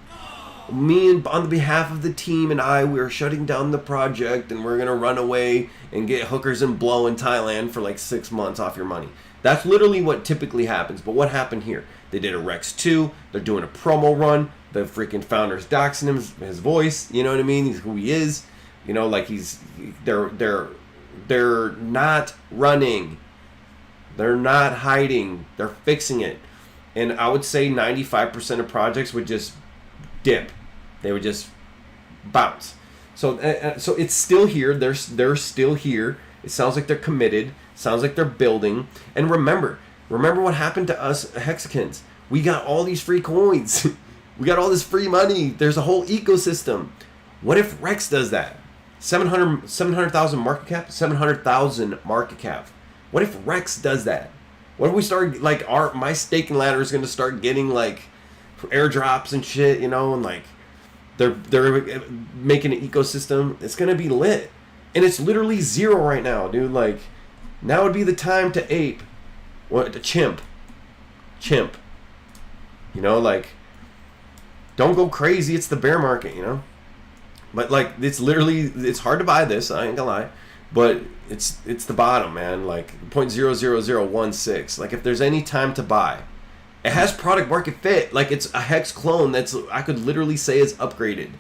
Me and on behalf of the team and we are shutting down the project and we're going to run away and get hookers and blow in Thailand for like 6 months off your money. That's literally what typically happens. But what happened here? They did a Rex 2. They're doing a promo run. The freaking founder's doxing him, his voice. You know what I mean? He's who he is. You know, like they're not running. They're not hiding. They're fixing it. And I would say 95% of projects would just dip. They would just bounce. So it's still here. They're still here. It sounds like they're committed. Sounds like they're building. And remember what happened to us Hexicans. We got all these free coins. We got all this free money. There's a whole ecosystem. What if Rex does that? 700,000 market cap? 700,000 market cap. What if Rex does that? What if we start, like, my staking ladder is going to start getting, like, airdrops and shit, you know, and, like, they're making an ecosystem. It's going to be lit. And it's literally zero right now, dude. Like, now would be the time to ape. What? To chimp. You know, like, don't go crazy. It's the bear market, you know. But, like, it's hard to buy this. I ain't gonna lie. But it's the bottom, man. Like 0.00016. Like, if there's any time to buy, it has product market fit. Like, it's a Hex clone that's, I could literally say, is upgraded.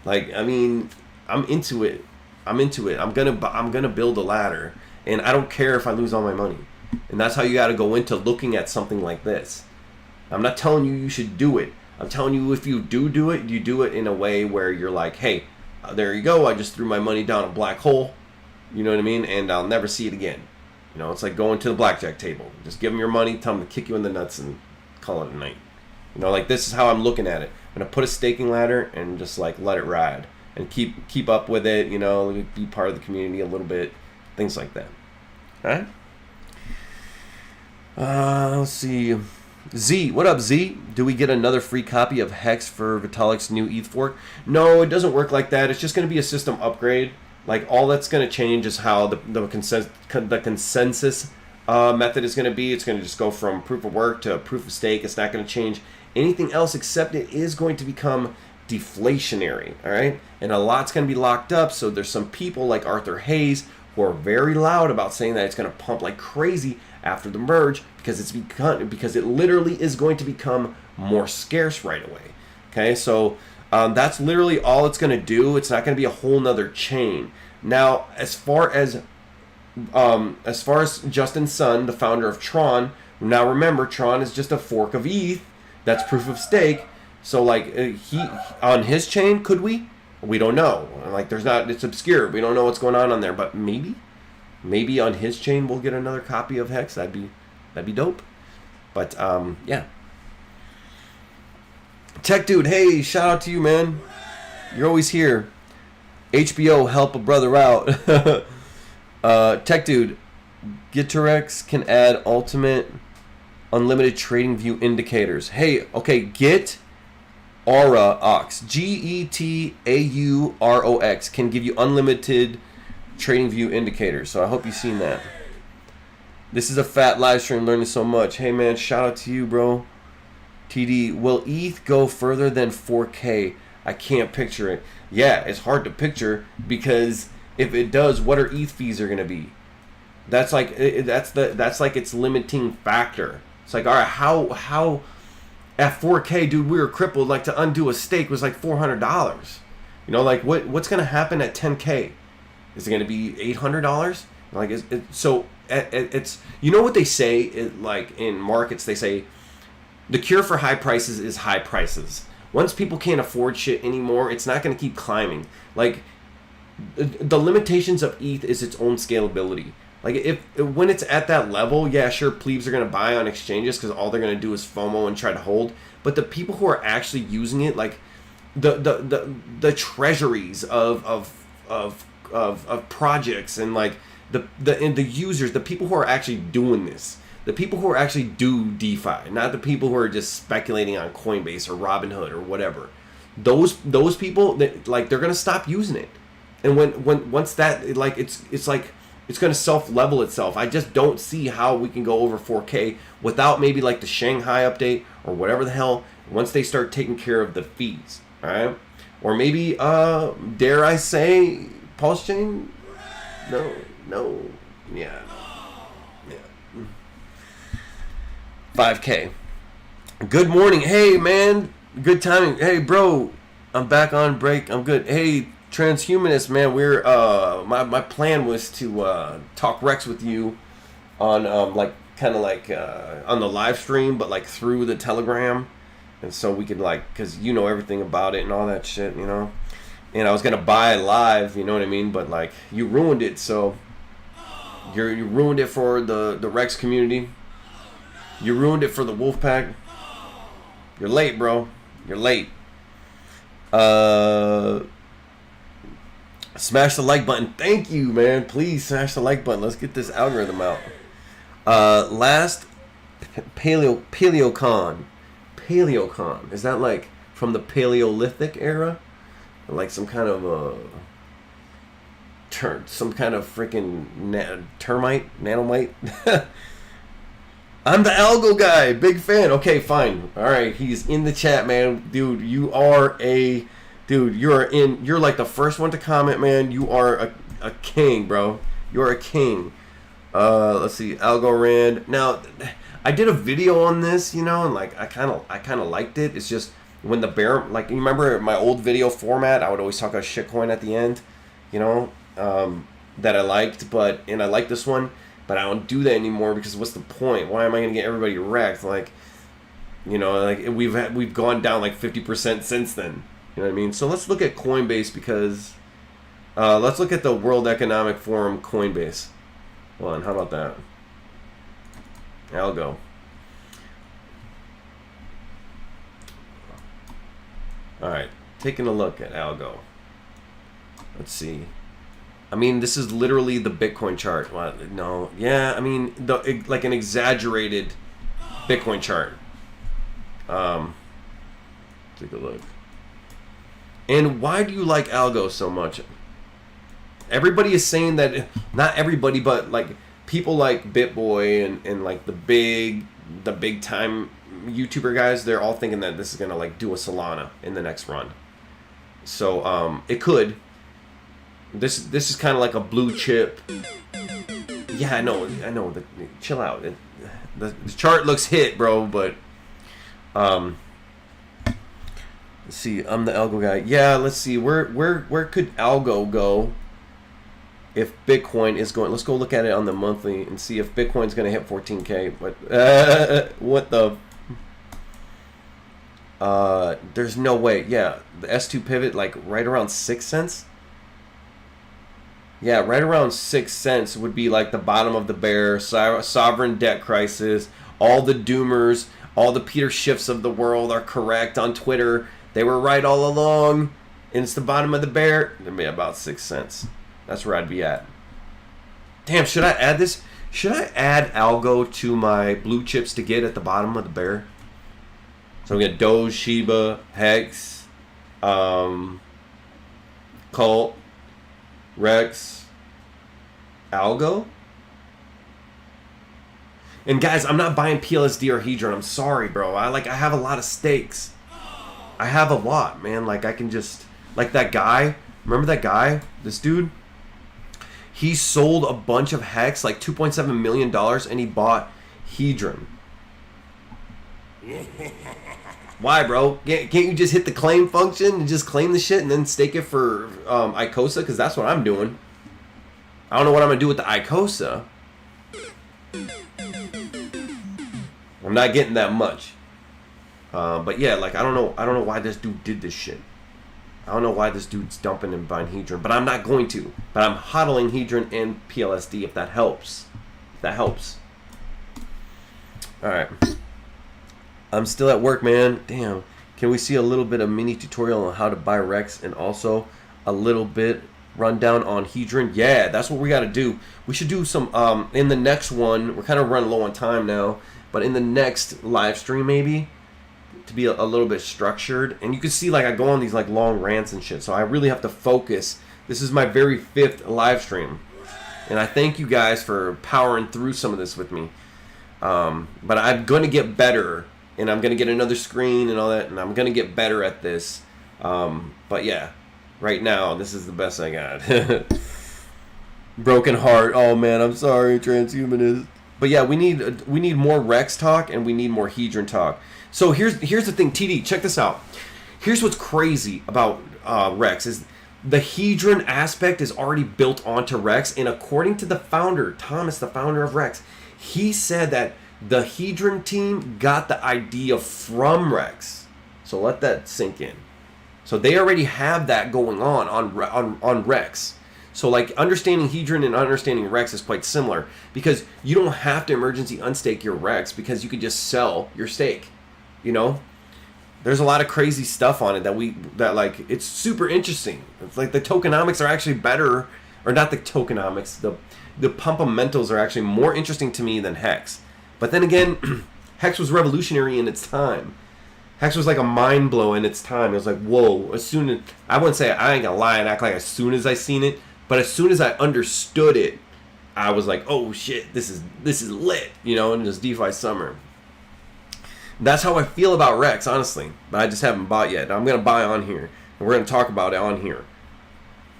Like, I mean, I'm into it. I'm gonna build a ladder, and I don't care if I lose all my money. And that's how you got to go into looking at something like this. I'm not telling you should do it. I'm telling you, if you do it, you do it in a way where you're like, hey, there you go. I just threw my money down a black hole. You know what I mean? And I'll never see it again. You know, it's like going to the blackjack table. Just give them your money, tell them to kick you in the nuts, and call it a night. You know, like, this is how I'm looking at it. I'm going to put a staking ladder and just, like, let it ride. And keep up with it, you know, be part of the community a little bit. Things like that. All right? Let's see. Z, what up, Z? Do we get another free copy of Hex for Vitalik's new ETH fork? No, it doesn't work like that. It's just going to be a system upgrade. Like, all that's going to change is how the consensus method is going to be. It's going to just go from proof of work to proof of stake. It's not going to change anything else, except it is going to become deflationary, all right? And a lot's going to be locked up. So there's some people like Arthur Hayes who are very loud about saying that it's going to pump like crazy after the merge, because it literally is going to become more scarce right away. Okay, so that's literally all it's going to do. It's not going to be a whole nother chain. Now, as far as Justin Sun, the founder of Tron, now remember, Tron is just a fork of ETH. That's proof of stake. So, like, he on his chain, could we? We don't know. Like, it's obscure. We don't know what's going on there, but maybe on his chain we'll get another copy of Hex. That'd be dope. But yeah. Tech Dude, hey, shout out to you, man. You're always here. HBO, help a brother out. Tech Dude, Gitrex can add ultimate unlimited trading view indicators. Hey, okay, Git Aurox, Getaurox can give you unlimited trading view indicators. So I hope you've seen that. This is a fat live stream, learning so much. Hey man, shout out to you, bro. TD, will ETH go further than 4K? I can't picture it. Yeah, it's hard to picture, because if it does, what are ETH fees are going to be? That's like that's like its limiting factor. It's like, all right, how at 4K, dude, we were crippled. Like, to undo a stake was like $400. You know, like, what's going to happen at 10K? Is it going to be $800? Like, it's, you know what they say, like, in markets, they say the cure for high prices is high prices. Once people can't afford shit anymore, it's not going to keep climbing. Like, the limitations of ETH is its own scalability. Like, when it's at that level, yeah, sure, plebes are going to buy on exchanges because all they're going to do is FOMO and try to hold. But the people who are actually using it, like the treasuries of projects, and like the users, the people who are actually doing this, the people who are actually do DeFi, not the people who are just speculating on Coinbase or Robinhood or whatever. Those people, that, like, they're going to stop using it. And once that, like, it's like It's going to self-level itself. I just don't see how we can go over 4K without maybe like the Shanghai update or whatever the hell, once they start taking care of the fees, all right? Or maybe, dare I say, PulseChain? No, yeah. 5K. Good morning. Hey, man. Good timing. Hey, bro. I'm back on break. I'm good. Hey, transhumanist, man. We're my plan was to talk Rex with you on like kind of like on the live stream, but like through the Telegram, and so we could like, because you know everything about it and all that shit, you know. And I was gonna buy live, you know what I mean, but like you ruined it, so you ruined it for the Rex community. You ruined it for the Wolf Pack. You're late, bro. You're late. Smash the like button. Thank you, man. Please smash the like button. Let's get this algorithm out. Last Paleocon. Paleocon. Is that like from the Paleolithic era? Like some kind of some kind of freaking termite, nanomite. I'm the algo guy, big fan. Okay, fine. All right, he's in the chat, man. Dude, you're like the first one to comment, man. You are a king, bro. You're a king. Let's see, Algo Rand. Now, I did a video on this, you know, and like I kind of liked it. It's just when the bear, like, you remember my old video format, I would always talk about shitcoin at the end, you know, that I liked, and I like this one. But I don't do that anymore because what's the point? Why am I gonna get everybody wrecked? Like, you know, like we've gone down like 50% since then. You know what I mean? So let's look at Coinbase because let's look at the World Economic Forum Coinbase. Hold on, how about that? Algo. All right, taking a look at Algo. Let's see. I mean, this is literally the Bitcoin chart. Well, no, yeah, I mean, like an exaggerated Bitcoin chart. Take a look. And why do you like Algo so much? Everybody is saying that, not everybody, but like people like BitBoy and like the big time YouTuber guys, they're all thinking that this is gonna like do a Solana in the next run. So it could. This is kind of like a blue chip. Yeah, I know. Chill out. The chart looks hit, bro. But let's see. I'm the algo guy. Yeah, let's see. Where could algo go if Bitcoin is going? Let's go look at it on the monthly and see if Bitcoin's going to hit 14K. But what the? There's no way. Yeah, the S2 pivot like right around 6 cents. Yeah, right around 6 cents would be like the bottom of the bear, sovereign debt crisis, all the doomers, all the Peter Schiffs of the world are correct on Twitter. They were right all along, and it's the bottom of the bear. It'd be about 6 cents. That's where I'd be at. Damn, should I add this? Should I add Algo to my blue chips to get at the bottom of the bear? So we got Doge, Shiba, Hex, Cult, Rex, Algo. And guys, I'm not buying PLSD or Hedron. I'm sorry, bro. I have a lot of stakes. I have a lot, man. Like I can just, like that guy. Remember that guy? This dude. He sold a bunch of Hex, like $2.7 million, and he bought Hedron. Why, bro? Can't you just hit the claim function and just claim the shit and then stake it for Icosa? Because that's what I'm doing. I don't know what I'm gonna do with the Icosa. I'm not getting that much. But yeah, like I don't know why this dude did this shit. I don't know why this dude's dumping and buying Hedron, but I'm not going to. But I'm hodling Hedron and PLSD if that helps. If that helps. All right. I'm still at work, man. Damn. Can we see a little bit of mini tutorial on how to buy Rex and also a little bit rundown on Hedron? Yeah, that's what we got to do. We should do some in the next one. We're kind of running low on time now, but in the next live stream maybe to be a little bit structured. And you can see like I go on these like long rants and shit, so I really have to focus. This is my very 5th live stream. And I thank you guys for powering through some of this with me. But I'm going to get better, and I'm going to get another screen and all that, and I'm going to get better at this. But yeah, right now, this is the best I got. Broken heart. Oh man, I'm sorry, transhumanist. But yeah, we need more Rex talk, and we need more Hedron talk. So here's the thing, TD, check this out. Here's what's crazy about Rex is the Hedron aspect is already built onto Rex, and according to the founder, Thomas, the founder of Rex, he said that the Hedron team got the idea from Rex. So let that sink in. So they already have that going on Rex. So like understanding Hedron and understanding Rex is quite similar, because you don't have to emergency unstake your Rex, because you could just sell your stake. You know, there's a lot of crazy stuff on it that like it's super interesting. It's like the tokenomics are actually better, or not the tokenomics. The pumpamentals are actually more interesting to me than Hex. But then again, Hex was revolutionary in its time. Hex was like a mind blow in its time. It was like, whoa. As soon as I wouldn't say, I ain't gonna lie and act like as soon as I seen it, but as soon as I understood it, I was like, oh shit, this is lit, you know, and just DeFi summer. That's how I feel about Rex, honestly. But I just haven't bought yet. I'm gonna buy on here, and we're gonna talk about it on here.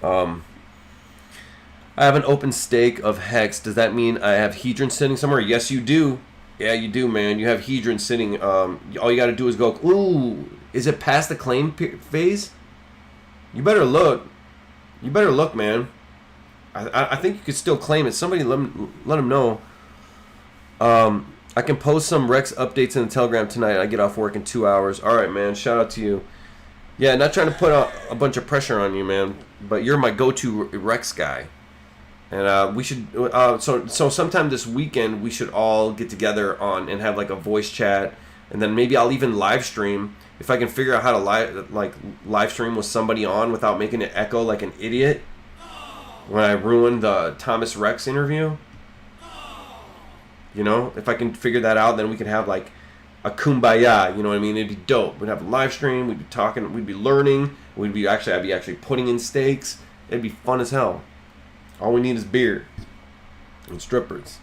I have an open stake of Hex. Does that mean I have Hedron sitting somewhere? Yes, you do. Yeah, you do, man. You have Hedron sitting. All you got to do is go, ooh, is it past the claim phase? You better look. You better look, man. I think you could still claim it. Somebody let them know. I can post some Rex updates in the Telegram tonight. I get off work in 2 hours. All right, man. Shout out to you. Yeah, not trying to put a bunch of pressure on you, man. But you're my go-to Rex guy. And we should, so sometime this weekend we should all get together and have like a voice chat, and then maybe I'll even live stream if I can figure out how to live stream with somebody on without making it echo like an idiot when I ruined the Thomas Rex interview. You know, if I can figure that out, then we can have like a kumbaya. You know what I mean? It'd be dope. We'd have a live stream. We'd be talking. We'd be learning. I'd be actually putting in stakes. It'd be fun as hell. All we need is beer and strippers.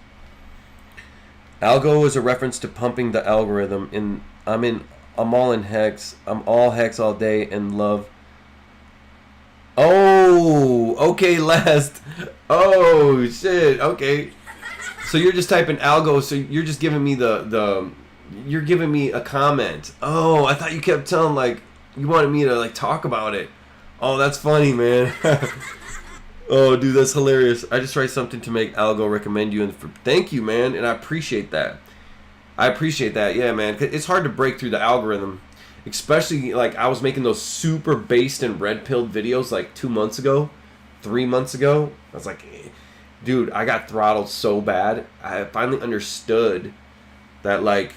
Algo is a reference to pumping the algorithm. I'm all in Hex. I'm all Hex all day and love. Oh, okay, last. Oh shit. Okay. So you're just typing algo. So you're just giving me you're giving me a comment. Oh, I thought you kept telling like you wanted me to like talk about it. Oh, that's funny, man. Oh, dude, that's hilarious. I just write something to make Algo recommend you. Thank you, man, and I appreciate that. Yeah, man. It's hard to break through the algorithm, especially like I was making those super based and red-pilled videos like 2 months ago, 3 months ago. I was like, dude, I got throttled so bad. I finally understood that like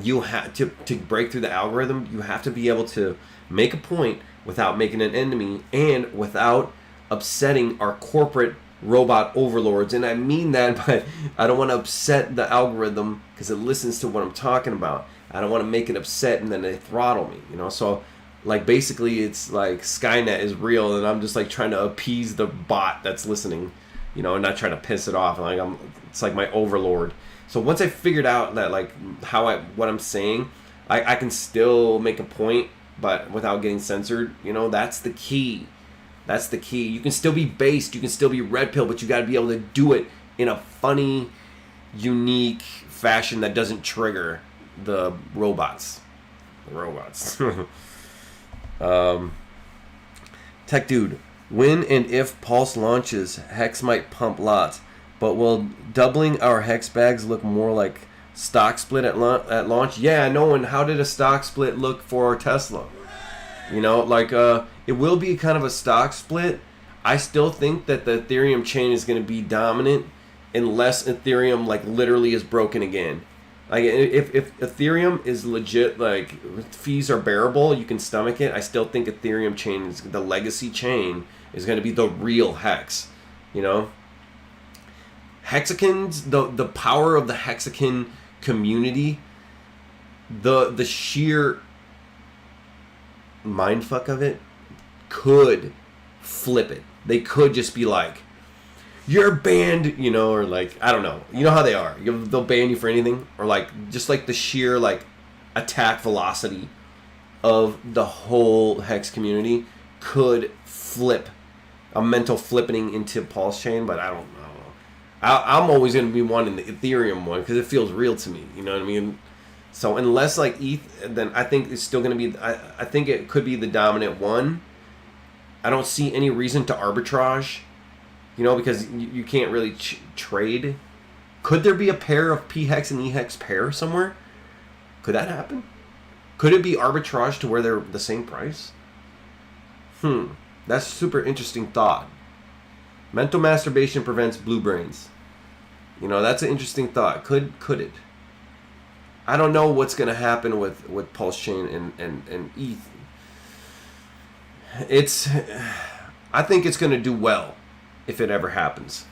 you have to break through the algorithm. You have to be able to make a point without making an enemy and without upsetting our corporate robot overlords. And I mean that, but I don't want to upset the algorithm because it listens to what I'm talking about. I don't want to make it upset and then they throttle me, you know. So like basically it's like Skynet is real and I'm just like trying to appease the bot that's listening, you know, and not trying to piss it off. Like it's like my overlord. So once I figured out that like what I'm saying, I can still make a point but without getting censored, you know. That's the key. That's the key. You can still be based, you can still be red pill, but you got to be able to do it in a funny, unique fashion that doesn't trigger the robots. Tech dude, when and if Pulse launches, Hex might pump lots, but will doubling our Hex bags look more like stock split at launch? Yeah, no. And how did a stock split look for Tesla? You know, like it will be kind of a stock split. I still think that the Ethereum chain is going to be dominant unless Ethereum like literally is broken again. Like if Ethereum is legit, like fees are bearable, you can stomach it. I still think Ethereum chain is the legacy chain is going to be the real Hex. You know, Hexicans, the power of the Hexican community, the sheer mindfuck of it could flip it. They could just be like, you're banned, you know, or like, I don't know. You know how they are. They'll ban you for anything, or like just like the sheer like attack velocity of the whole Hex community could flip a mental flippening into PulseChain, but I don't know. I'm always going to be wanting the Ethereum one because it feels real to me. You know what I mean? So unless like ETH, then I think it's still going to be. I think it could be the dominant one. I don't see any reason to arbitrage. You know, because you can't really trade. Could there be a pair of P-Hex and E-Hex pair somewhere? Could that happen? Could it be arbitrage to where they're the same price? That's a super interesting thought. Mental masturbation prevents blue brains. You know, that's an interesting thought. Could it? I don't know what's going to happen with PulseChain and ETH. I think it's going to do well if it ever happens.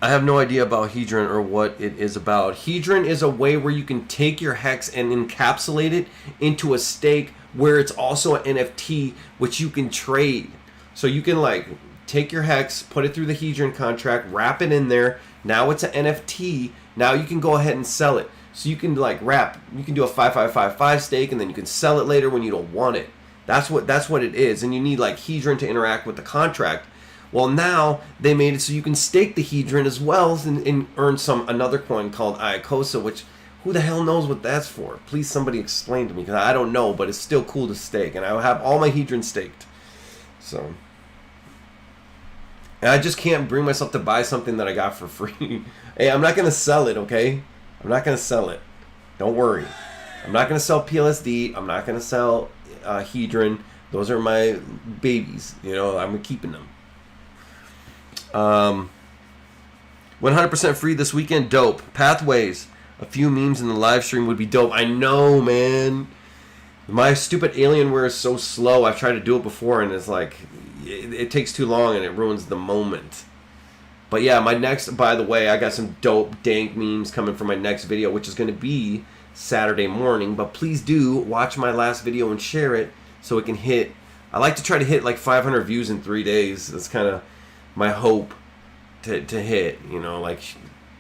I have no idea about Hedron or what it is about. Hedron is a way where you can take your Hex and encapsulate it into a stake where it's also an NFT which you can trade. So you can like take your Hex, put it through the Hedron contract, wrap it in there. Now it's an NFT. Now you can go ahead and sell it. So you can like you can do a 5555 stake and then you can sell it later when you don't want it. That's what it is. And you need like Hedron to interact with the contract. Well, now they made it so you can stake the Hedron as well and earn another coin called Iacosa, which who the hell knows what that's for? Please somebody explain to me, because I don't know, but it's still cool to stake. And I have all my Hedron staked. So, and I just can't bring myself to buy something that I got for free. Hey, I'm not going to sell it, okay? I'm not going to sell it. Don't worry. I'm not going to sell PLSD. I'm not going to sell Hedron. Those are my babies. You know, I'm keeping them. 100% free this weekend. Dope. Pathways. A few memes in the live stream would be dope. I know, man. My stupid Alienware is so slow. I've tried to do it before, and it's like it takes too long, and it ruins the moment. But yeah, my next, by the way, I got some dope dank memes coming for my next video, which is going to be Saturday morning. But please do watch my last video and share it so it can hit. I like to try to hit like 500 views in 3 days. That's kind of my hope to hit, you know, like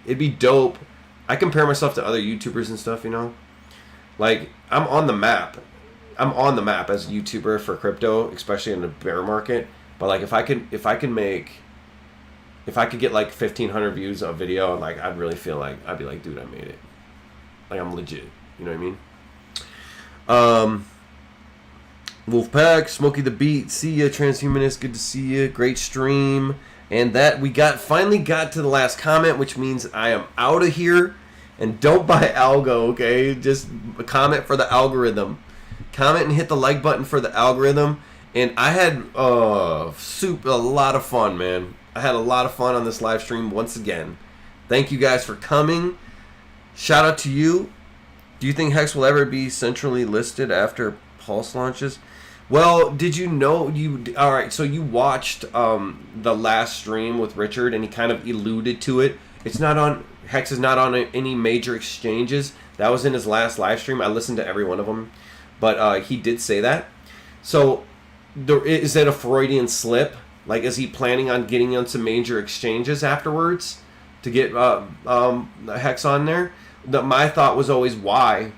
it'd be dope. I compare myself to other YouTubers and stuff, you know, like I'm on the map as a YouTuber for crypto, especially in the bear market. But like if I could get like 1,500 views of video, like I'd really feel like I'd be like, dude, I made it. Like I'm legit, you know what I mean? Wolfpack, Smokey the Beat, see ya. Transhumanist, good to see ya. Great stream. And that we finally got to the last comment, which means I am out of here. And don't buy algo, okay? Just comment for the algorithm. Comment and hit the like button for the algorithm. And I had a lot of fun, man. I had a lot of fun on this live stream once again. Thank you guys for coming. Shout out to you. Do you think Hex will ever be centrally listed after Pulse launches? Well, did you know all right, so you watched the last stream with Richard and he kind of alluded to it. Hex is not on any major exchanges. That was in his last live stream. I listened to every one of them. But he did say that. So is that a Freudian slip? Like, is he planning on getting on some major exchanges afterwards to get Hex on there? My thought was always why?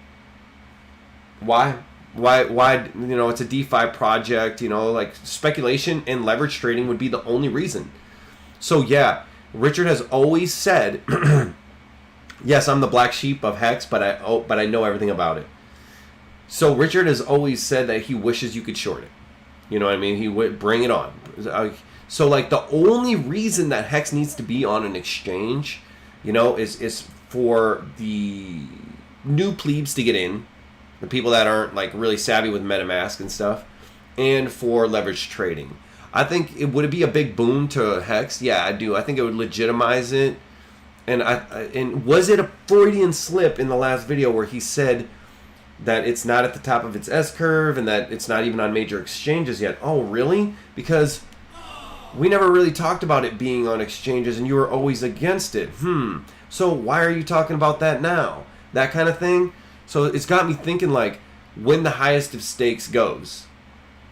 Why, you know, it's a DeFi project, you know, like speculation and leverage trading would be the only reason. So yeah, Richard has always said, yes, I'm the black sheep of Hex, but I know everything about it. So Richard has always said that he wishes you could short it. You know what I mean? He would bring it on. So like the only reason that Hex needs to be on an exchange, you know, is for the new plebes to get in. The people that aren't like really savvy with MetaMask and stuff, and for leverage trading. I think would it be a big boon to Hex? Yeah, I do. I think it would legitimize it. And was it a Freudian slip in the last video where he said that it's not at the top of its S curve and that it's not even on major exchanges yet? Oh, really? Because we never really talked about it being on exchanges, and you were always against it. So why are you talking about that now? That kind of thing. So it's got me thinking, like, when the highest of stakes goes,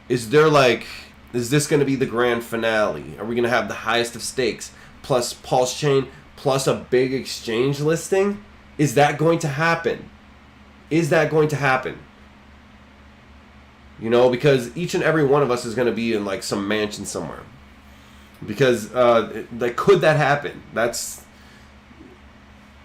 is there like Is this going to be the grand finale? Are we going to have the highest of stakes plus PulseChain plus a big exchange listing? Is that going to happen? Is that going to happen? You know, because each and every one of us is going to be in like some mansion somewhere. Because could that happen? That's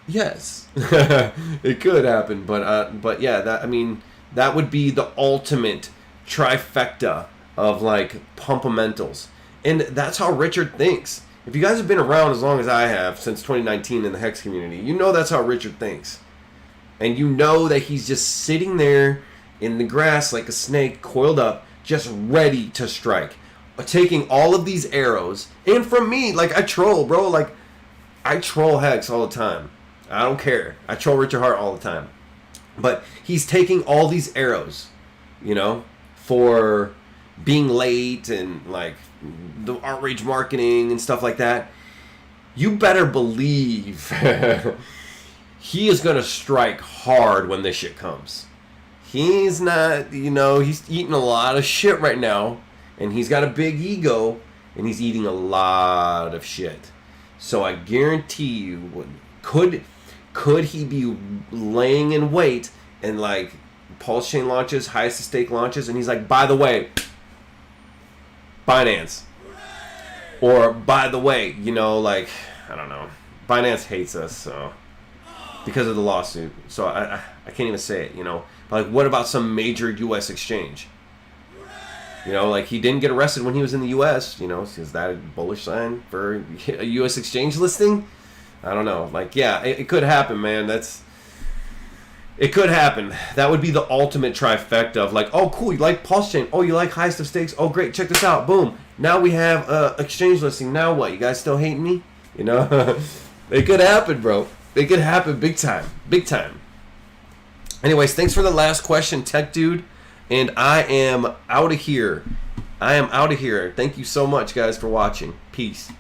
yes, it could happen. But yeah, that would be the ultimate trifecta of like pumpamentals, and that's how Richard thinks. If you guys have been around as long as I have since 2019 in the Hex community, you know that's how Richard thinks, and you know that he's just sitting there in the grass like a snake coiled up, just ready to strike, taking all of these arrows. And from me, like, I troll, bro. Like, I troll Hex all the time. I don't care. I troll Richard Hart all the time. But he's taking all these arrows, you know, for being late and like the outrage marketing and stuff like that. You better believe he is going to strike hard when this shit comes. He's not, you know, he's eating a lot of shit right now, and he's got a big ego, and he's eating a lot of shit. So I guarantee you, could he be laying in wait and like PulseChain launches, highest of stake launches, and he's like, by the way, Binance, or by the way, you know, like, I don't know, Binance hates us, so because of the lawsuit. So I can't even say it, you know. But like, what about some major U.S. exchange? You know, like, he didn't get arrested when he was in the U.S., you know. Is that a bullish sign for a U.S. exchange listing? I don't know. Like, yeah, it could happen, man. It could happen. That would be the ultimate trifecta of like, oh, cool, you like PulseChain. Oh, you like highest of stakes. Oh, great, check this out. Boom. Now we have exchange listing. Now what? You guys still hating me? You know? It could happen, bro. It could happen big time. Big time. Anyways, thanks for the last question, Tech Dude. And I am out of here. Thank you so much, guys, for watching. Peace.